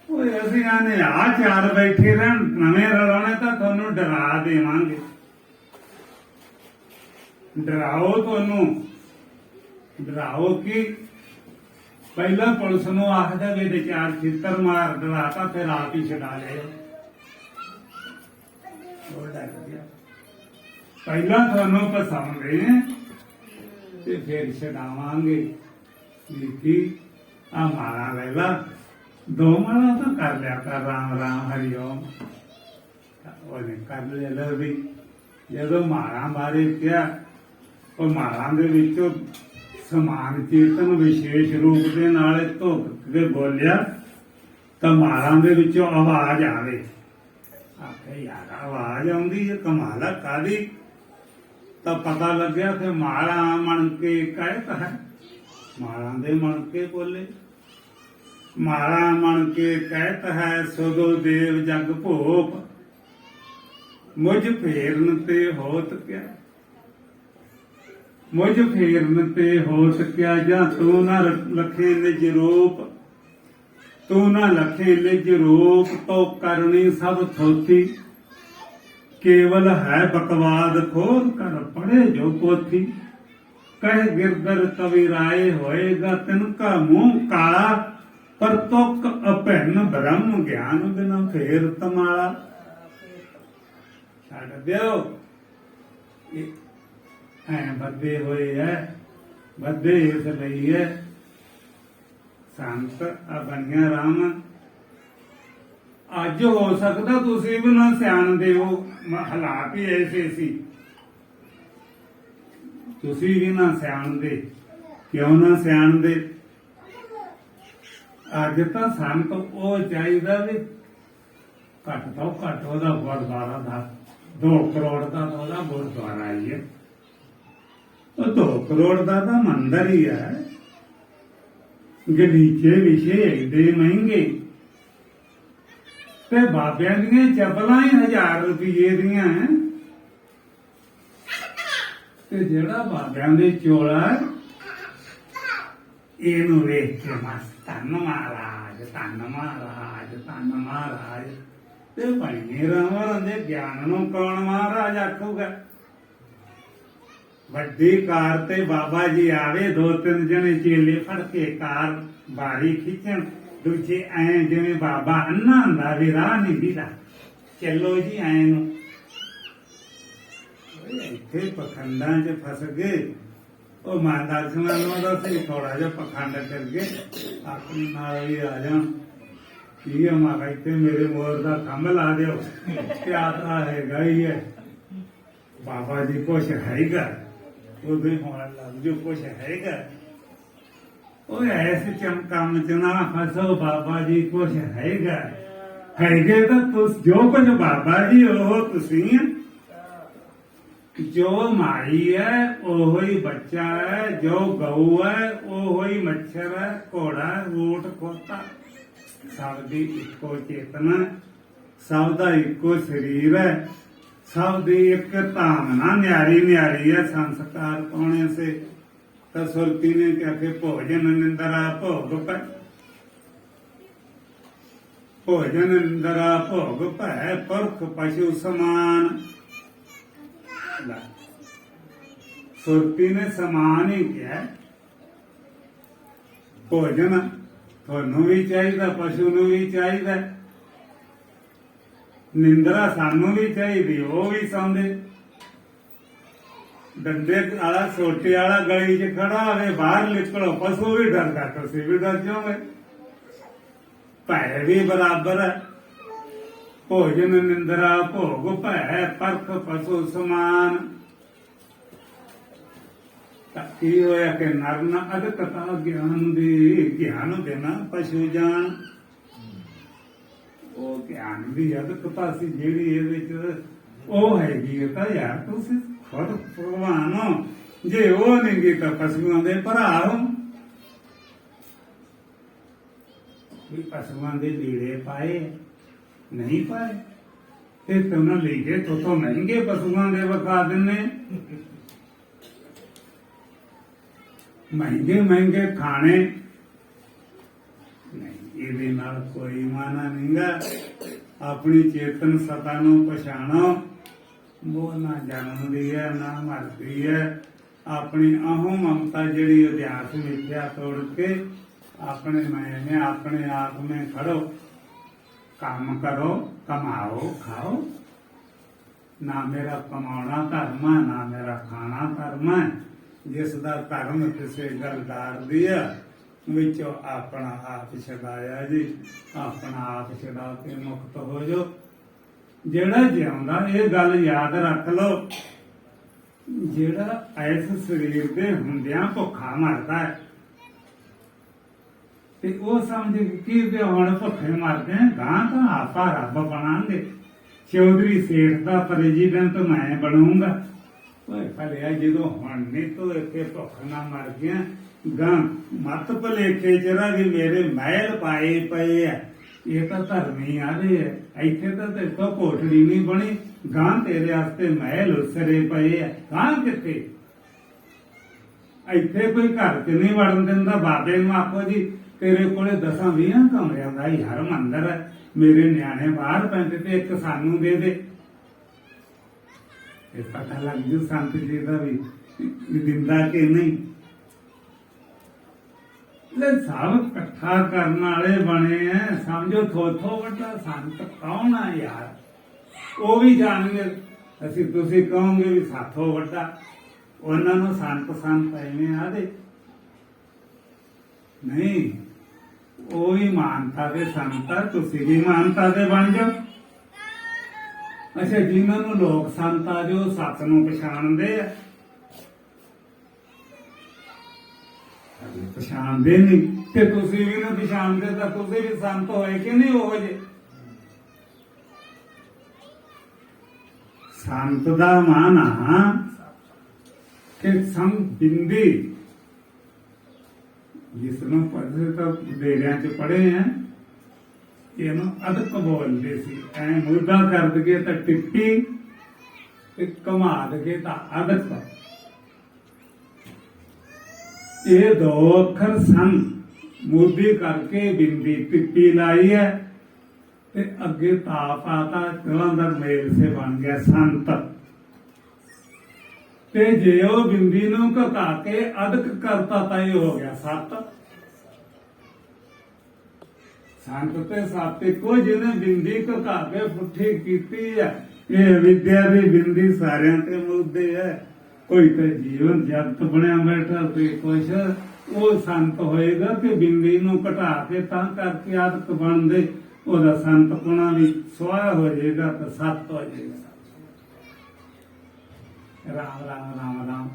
ਉਹ ਅਸੀਂ ਆਨੇ ਆ ਚਾਰ ਬੈਠੇ ਰਹਿਣ, ਨਵੇਂ ਰਲਾਉਣੇ ਤਾਂ ਤੁਹਾਨੂੰ ਡਰਾ ਦੇਵਾਂਗੇ। ਡਰਾਓ ਤੁਹਾਨੂੰ, ਡਰਾਓ ਕਿ ਪਹਿਲਾਂ ਪੁਲਿਸ ਨੂੰ ਆਖਦਾ ਵੀ ਇਹਦੇ ਚਾਰ ਛਿੱਤਰ ਮਾਰ, ਡਰਾਤਾ ਫਿਰ ਆਪ ਹੀ ਛਡਾ ਲਿਆ। ਪਹਿਲਾਂ ਤੁਹਾਨੂੰ ਪਸਾਉਂਦੇ ਤੇ ਫਿਰ ਛਡਾਵਾਂਗੇ। ਲਿਖੀ ਆ ਮਾਰਾ ਲੈ ਲਾ, ਦੋ ਮਾਰਾ ਤਾਂ ਕਰ ਲਿਆ ਕਰ ਰਾਮ ਰਾਮ ਹਰੀ ਓਮ। ਉਹਨੇ ਕਰ ਲਿਆ ਵੀ। ਜਦੋਂ ਮਾਰਾ ਬਾਰੇ ਕਿਹਾ ਉਹ ਮਾਰਾਂ ਦੇ ਵਿੱਚੋਂ ਸਮਾਨ ਚੇਤਨ ਵਿਸ਼ੇਸ਼ ਰੂਪ ਦੇ ਨਾਲ ਧੁੱਕ ਕੇ ਬੋਲਿਆ ਤਾਂ ਮਾਰਾਂ ਦੇ ਵਿੱਚੋਂ ਆਵਾਜ਼ ਆਵੇ। ਆਖੇ ਯਾਰ ਆਵਾਜ਼ ਆਉਂਦੀ ਹੈ ਕਮਾਲ ਕਾਦੀ। ਤਾਂ ਪਤਾ ਲੱਗਿਆ ਕਿ ਮਾਰਾ ਮਣ ਕੇ ਕਹਿਤ ਹੈ। ਮਾਰਾਂ ਦੇ ਮਣ ਕੇ ਬੋਲੇ। ਮਾਰਾ ਮਣ ਕੇ ਕਹਿਤ ਹੈ ਸੋਦੋ ਦੇਵ ਜਗ ਭੋਪ, ਮੁਝ ਫੇਰਨ ਤੇ ਹੋਤ ਕਿਆ। ਮੁਝ ਫੇਰਨ ਤੇ ਹੋਤ ਕਿਆ, ਜਾਂ ਤੂੰ ਨਾ ਲਖੇ ਨਿਜ ਰੂਪ, ਤੂੰ ਨਾ ਲਖੇ ਨਿਜ ਰੂਪ, ਤੋ ਕਰਨੀ ਸਭ ਥੋਤੀ। ਕੇਵਲ ਹੈ ਬਕਵਾਦ ਖੋਲ ਕਰ ਪੜੇ ਜੋ ਪੋਥੀ। ਕਹਿ ਗਿਰਦਰ ਕਵੀ ਰਾਏ ਹੋਏਗਾ ਤਿਨਕਾ ਮੂੰਹ ਕਾਲਾ, ਪਰ ਤੁਕ ਅਭਿੰਨ ਬ੍ਰਹਮ ਗਿਆਨ ਬਿਨਾ ਫੇਰ ਤਮਾਲਾ। ਛੱਡ ਦਿਓ ਐ ਬੱਦੇ ਹੋਏ ਐ, ਬੱਦੇ ਇਸ ਲਈ ਹੈ ਸੰਤ ਆ ਬਣਿਆ ਰਾਮ। ਅੱਜ ਹੋ ਸਕਦਾ ਤੁਸੀਂ ਵੀ ਨਾ ਸਿਆਣਦੇ ਹੋ, ਹਾਲਾਤ ਹੀ ਐਸੇ ਸੀ। ਤੁਸੀਂ ਵੀ ਨਾ ਸਿਆਣਦੇ। ਕਿਉਂ ਨਾ ਸਿਆਣਦੇ? ਅੱਜ ਤਾਂ ਸੰਤ ਉਹ ਚਾਹੀਦਾ ਵੀ ਘੱਟ ਤੋਂ ਘੱਟ ਉਹਦਾ ਗੁਰਦੁਆਰਾ ਦਾ 2 ਕਰੋੜ ਦਾ ਉਹਦਾ ਗੁਰਦੁਆਰਾ ਹੀ ਹੈ। ਉਹ 2 ਕਰੋੜ ਦਾ ਤਾਂ ਮੰਦਰ ਹੀ ਹੈ। ਗਲੀਚੇ ਵਿਸ਼ੇ ਏਡੇ ਮਹਿੰਗੇ ਤੇ ਬਾਬਿਆਂ ਦੀਆਂ ਚੱਪਲਾਂ ਹੀ 1000 ਰੁਪਏ ਦੀਆਂ। ਤੇ ਜਿਹੜਾ ਬਾਬਿਆਂ ਦੇ ਚੋਲਾ ਇਹਨੂੰ ਵੇਖ ਕੇ ਮਸਤ ਧੰਨ ਮਹਾਰਾਜ ਧੰਨ ਮਹਾਰਾਜ ਧੰਨ ਮਹਾਰਾਜ। ਤੇ ਭਾਈ ਰਾਵਣ ਦੇ ਗਿਆਨ ਨੂੰ ਕੌਣ ਮਹਾਰਾਜ ਆਖੂਗਾ। ਵੱਡੀ ਕਾਰ ਤੇ ਬਾਬਾ ਜੀ ਆਵੇ, ਦੋ ਤਿੰਨ ਜਣੇ ਚੇਲੇ ਫੜ ਕੇ ਕਾਰ ਬਾਰੀ ਖਿੱਚਣ, ਦੂਜੇ ਐ ਜਿਵੇਂ ਬਾਬਾ ਅੰਨਾ ਹੁੰਦਾ ਵੀ ਰਾਹ ਨਹੀਂ ਦੀਦਾ, ਚੱਲੋ ਜੀ ਐ ਨੂੰ। ਇੱਥੇ ਪਖੰਡਾਂ 'ਚ ਫਸ ਗਏ। ਉਹ ਮਾਂ ਦਰਸ਼ਨਾਂ ਨੂੰ ਉਹਦਾ ਸੀ ਥੋੜਾ ਜਿਹਾ ਪਖੰਡ ਕਰਕੇ ਆਪਣੀ ਨਾਲ ਵੀ ਆ ਜਾਣ। ਠੀਕ ਹੈ ਮਾਂ, ਇੱਥੇ ਮੇਰੇ ਮੋਰ ਦਾ ਖੰਭ ਲਾ ਦਿਓ, ਪਿਆਰਾ ਹੈਗਾ ਹੀ ਹੈ। ਬਾਬਾ ਜੀ ਕੁਛ ਹੈਗਾ, ਉਹਦੇ ਹੋਣ ਲੱਗ ਜੋ ਕੁਛ ਹੈਗਾ। ਉਹ ਐਸੇ ਕੰਮ ਚ ਨਾ ਫਸੋ, ਬਾਬਾ ਜੀ ਕੁਛ ਹੈਗਾ। ਹੈਗੇ ਤਾਂ ਜੋ ਕੁਝ ਬਾਬਾ ਜੀ ਉਹ ਤੁਸੀਂ, ਜੋ ਮਾਈ ਹੈ ਉਹ ਹੀ ਬੱਚਾ ਹੈ, ਜੋ ਗਊ ਹੈ ਉਹ ਹੀ ਮੱਛਰ ਹੈ, ਘੋੜਾ, ਊਠ, ਖੋਤਾ, ਸਭ ਦੀ ਇੱਕੋ ਚੇਤਨਾ, ਸਭ ਦਾ ਇੱਕੋ ਸਰੀਰ ਹੈ, सब दी एक धामना न्यारी न्यारी है। संस्कार पाने से तो सुरती ने क्या के भोजन निंदरा भोग पै, भोजन निंदरा भोग पै, पुरख पशु समान। सुरती ने समान ही किया, भोजन थानू भी चाहिए, पशु नू भी चाहिए, निंदरा सानू भी चाहिए, वो भी सौंदे। डंडे वाला सोटे वाला गली च खड़ा हो, बाहर निकलो पशु भी डरदा, तुसी भी डर जाओगे। भय भी बराबर है। भोजन निंदरा भोग भय, परख पशु समान। की होया कि नर न अदकता ज्ञान दी, ज्ञान देना पशु जान। ਉਹ ਗਿਆਨ ਦੀ ਅਦਕਤਾ ਸੀ ਜਿਹੜੀ ਇਹਦੇ ਚ ਉਹ ਹੈਗੀ ਤਾਂ ਯਾਰ ਤੁਸੀਂ ਖੁਦ ਭਗਵਾਨ ਹੋ, ਜੇ ਉਹ ਨਹੀਂ ਗੀ ਤਾਂ ਪਸ਼ੂਆਂ ਦੇ ਭਰਾ ਹੋ। ਵੀ ਪਸ਼ੂਆਂ ਦੇ ਲੀੜੇ ਪਾਏ ਨਹੀਂ ਪਾਏ ਤੇ ਤੁਹਾਨੂੰ ਲੀੜੇ ਤੋਂ ਮਹਿੰਗੇ ਪਸ਼ੂਆਂ ਦੇ ਵਿਖਾ ਦਿੰਨੇ, ਮਹਿੰਗੇ ਮਹਿੰਗੇ ਖਾਣੇ। ਇਹਦੇ ਨਾਲ ਕੋਈ ਮਾਨਾ ਨਹੀਂਗਾ। ਆਪਣੀ ਚੇਤਨ ਸਤਾ ਨੂੰ ਪਛਾਣੋ, ਉਹ ਨਾ ਜਨਮਦੀ ਹੈ ਨਾ ਮਰਦੀ ਹੈ। ਆਪਣੀ ਅਹੰ ਮਮਤਾ ਜਿਹੜੀ ਅਧਿਆਸ ਮਿਥਿਆ ਤੋੜ ਕੇ ਆਪਣੇ ਮੈਂ ਨੇ ਆਪਣੇ ਆਪ में खड़ो, काम करो, कमाओ, खाओ। ना मेरा कमाना धर्म है, ना मेरा खाना धर्म है। जिसका धर्म किसी गलदार दिया विचों अपना आप छड़ाया जी, अपना आप छड़ा के मुक्त हो जाओ। जेड़ा जिਉਂਦਾ ਇਹ ਗੱਲ याद रख लो, ਜਿਹੜਾ ਇਸ ਸਰੀਰ ਦੇ ਹੁੰਦਿਆਂ ਭੁੱਖਾ ਮਰਦਾ ਹੈ ਤੇ ਉਹ ਸਮਝ ਕਿ ਵੀ ਹੁਣ ਭੁੱਖੇ ਮਰਦੇ ਆ, ਗਾਂ ਤਾਂ ਆਪਾ ਰੱਬ ਬਣਾਂਗੇ। ਚੌਧਰੀ ਸੇਠ ਦਾ ਪ੍ਰੈਜ਼ੀਡੈਂਟ ਮੈਂ ਬਣੂੰਗਾ। ਓਏ ਭਲਿਆ ਜਦੋਂ ਹੁਣ ਨਹੀਂ ਤੋ ਇੱਥੇ ਭੁੱਖ ਨਾ ਮਰ ਗਿਆ, ਗਾਂ ਮਤ ਭਲੇਖੇ ਜਰਾ ਵੀ ਮੇਰੇ ਮਹਿਲ ਪਾਏ ਪਏ ਆ, ਇਹ ਤਾਂ ਧਰਮੀ ਆਦੇ ਆ। ਇੱਥੇ ਤਾਂ ਤੇ ਕੋ ਕੋਠੜੀ ਨਹੀਂ ਬਣੀ, ਗਾਂ ਤੇਰੇ ਵਾਸਤੇ ਮਹਿਲ ਉਸਰੇ ਪਏ ਆ। ਗਾਂ ਕਿੱਥੇ? ਇੱਥੇ ਕੋਈ ਘਰ ਚ ਨਹੀਂ ਵੜਨ ਦਿੰਦਾ। ਬਾਬੇ ਨੂੰ ਆਖੋ ਜੀ ਤੇਰੇ ਕੋਲੇ 10-20 ਕਮਰਿਆਂ ਦਾ ਯਾਰ ਮੰਦਰ ਹੈ, ਮੇਰੇ ਨਿਆਣੇ ਬਾਹਰ ਪੈਂਦੇ ਤੇ ਇੱਕ ਸਾਨੂੰ ਦੇ ਦੇ। ਇਹ ਪਤਾ ਲੱਗ ਜੂ ਸੰਤ ਜੀ ਦਾ ਵੀ ਦਿੰਦਾ ਕਿ ਨਹੀਂ। ਸਭ ਇਕੱਠਾ ਕਰਨ ਵਾਲੇ ਬਣੇ ਆ। ਸਮਝੋ ਥੋਥੋਂ ਵੱਡਾ ਸੰਤ ਕੌਣ ਆ ਯਾਰ? ਉਹ ਵੀ ਜਾਣਗੇ। ਅਸੀਂ ਤੁਸੀਂ ਕਹੋਗੇ ਵੀ ਸਾਥੋਂ ਵੱਡਾ, ਉਹਨਾਂ ਨੂੰ ਸੰਤ ਐਵੇਂ ਆਦੇ ਨਹੀਂ। ਉਹ ਵੀ ਮਾਨਤਾ ਦੇ ਸੰਤ ਆ, ਤੁਸੀਂ ਵੀ ਮਾਨਤਾ ਦੇ ਬਣ ਜਾਓ। ਅੱਛਾ, ਜਿਨ੍ਹਾਂ ਨੂੰ ਲੋਕ ਸੰਤ ਆ ਜੋ ਸੱਚ ਨੂੰ ਪਛਾਣਦੇ ਆ, ਪਛਾਣਦੇ ਨਹੀਂ ਤੇ ਤੁਸੀਂ ਵੀ ਨਾ ਪਛਾਣਦੇ ਤਾਂ ਤੁਸੀਂ ਵੀ ਸੰਤ ਹੋਏ ਕਿ ਨਹੀਂ? ਉਹ ਜੇ ਸੰਤ ਦਾ ਮਾਨਾ ਕਿ ਸੰਬਿੰਦੀ, ਜਿਸ ਨੂੰ ਪੜ੍ਹਦੇ ਤਾਂ ਡੇਰਿਆਂ ਚ ਪੜ੍ਹੇ ਆ, ਇਹਨੂੰ ਅਦਕ ਬੋਲਦੇ ਸੀ। ਐ ਮੁਰਦਾ ਕਰ ਦਗੇ ਤਾਂ ਟਿੱਪੀ ਤੇ ਘੁਮਾ ਦਗੇ ਤਾਂ ਅਦਕ। ਇਹ ਦੋ ਅੱਖਰ ਸਨ। ਮੁਰਦੀ ਕਰਕੇ ਬਿੰਦੀ ਟਿੱਪੀ ਲਾਈ ਹੈ ਤੇ ਅੱਗੇ ਤਾਪ ਆਤਾ ਜਲੰਧਰ ਮੇਲ ਸੇ ਬਣ ਗਿਆ ਸੰਤ। ਤੇ ਜੇ ਉਹ ਬਿੰਦੀ ਨੂੰ ਘਕਾ ਕੇ ਅਦਕ ਕਰਤਾ ਤਾਂ ਇਹ ਹੋ ਗਿਆ ਸੱਤ। ਸੰਤ ਤੇ ਸੱਤ ਇੱਕੋ, ਜਿਹਨੇ ਬਿੰਦੀ ਘਕਾ ਕੇ ਪੁੱਠੀ ਕੀਤੀ ਹੈ। ਇਹ ਵਿਦਿਆ ਦੀ ਬਿੰਦੀ ਸਾਰਿਆਂ ਤੇ ਮੁੱਦੇ ਹੈ। ਕੋਈ ਤੇ ਜੀਵਨ ਜਗਤ ਬਣਿਆ ਬੈਠਾ, ਕੋਈ ਕੁਛ। ਉਹ ਸੰਤ ਹੋਏਗਾ ਕਿ ਬਿੰਦੀ ਨੂੰ ਘਟਾ ਕੇ ਤਾਂ ਕਰਕੇ ਆਦਤ ਬਣਦੇ, ਉਹਦਾ ਸੰਤਪੁਣਾ ਵੀ ਸੁਆਹ ਹੋ ਜਾਏਗਾ ਤਾਂ ਸੱਤ ਹੋ ਜਾਏਗਾ। ਰਾਮ ਰਾਮ ਰਾਮ ਰਾਮ,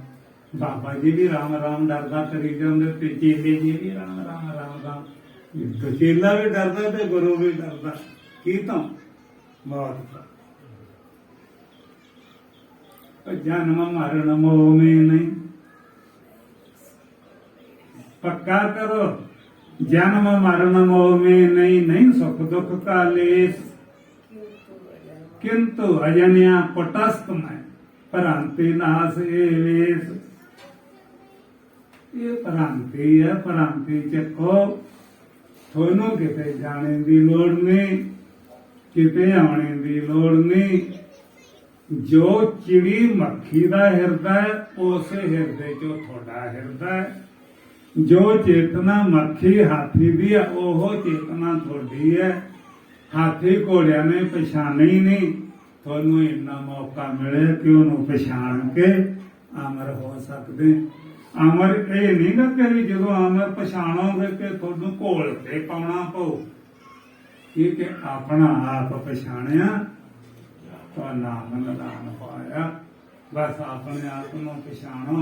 ਬਾਬਾ ਜੀ ਵੀ ਰਾਮ ਰਾਮ ਡਰਦਾ ਕਰੀ ਜਾਂਦੇ ਤੇ ਚੇਲੇ ਜੀ ਵੀ ਰਾਮ ਰਾਮ ਰਾਮ ਰਾਮ। ਚੇਲਾ ਵੀ ਡਰਦਾ ਤੇ ਗੁਰੂ ਵੀ ਡਰਦਾ। ਕੀ ਤਾਂ ਮੌਤ ਦਾ जन्म मरण मोह में नहीं। पक्का करो, जन्म मरण मोह में नहीं, नहीं सुख दुख का लेस, किंतु अजन्या कुटस्थ में भ्रांति नाश ये वेश। ये भ्रांति है, भ्रांति चखो। थोनों किते जाने की लोड़ नहीं, किते आने की लोड़ नहीं। जो चिड़ी मक्खी का हिरदा उसे हिरदे चो थोड़ा हिरदा है। जो चेतना मक्खी हाथी दी है ओह चेतना थोड़ी है। हाथी घोड़िया ने पछाने ही नहीं। थोनू इन्ना मौका मिले कि उन्होंने पछाण के अमर हो सकते। अमर ये नहीं गा कि जो अमर पछाणोगे कि थोनू घोल के पाउणा पऊ। ये कि अपना आप पछाणिया तो नाम निदान पाया। बस अपने आप को पछाणो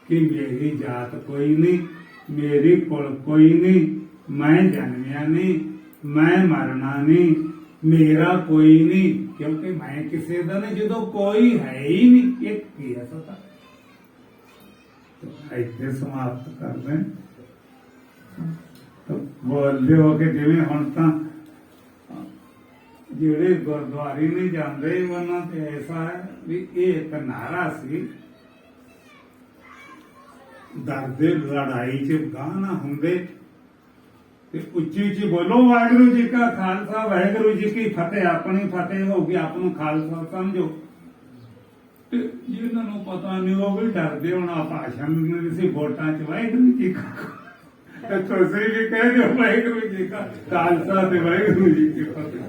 कि मेरी जात कोई नहीं, मेरी कुल कोई नहीं, मैं जन्मिया नहीं, मैं मरना नहीं, मेरा कोई नहीं। क्योंकि मैं किसी का नहीं, जो कोई है ही नहीं। एक ही है सता। तो ऐसे समाप्त कर दें। तो बोलते हो कि जिवें हुण तां ਜਿਹੜੇ ਗੁਰਦੁਆਰੇ ਨਹੀਂ ਜਾਂਦੇ ਉਹਨਾਂ ਤੇ ਐਸਾ ਹੈ ਵੀ ਇਹ ਇੱਕ ਨਾਰਾ ਸੀ, ਡਰਦੇ ਲੜਾਈ 'ਚ ਗਾਹ ਨਾ ਹੁੰਦੇ ਤੇ ਉੱਚੀ ਉੱਚੀ ਬੋਲੋ ਵਾਹਿਗੁਰੂ ਜੀ ਕਾ ਖਾਲਸਾ ਵਾਹਿਗੁਰੂ ਜੀ ਕੀ ਫਤਿਹ। ਆਪਣੀ ਫਤਿਹ ਹੋ ਗਈ, ਆਪ ਨੂੰ ਖਾਲਸਾ ਸਮਝੋ। ਤੇ ਜਿਹਨਾਂ ਨੂੰ ਪਤਾ ਨਹੀਂ ਉਹ ਵੀ ਡਰਦੇ ਹੋਣਾ। ਭਾਸ਼ਣ ਦਿੰਦੇ ਸੀ ਵੋਟਾਂ 'ਚ ਵਾਹਿਗੁਰੂ ਜੀ ਕਾ, ਤੁਸੀਂ ਵੀ ਕਹਿ ਦਿਓ ਵਾਹਿਗੁਰੂ ਜੀ ਕਾ ਖਾਲਸਾ ਤੇ ਵਾਹਿਗੁਰੂ ਜੀ ਕੀ ਫਤਿਹ।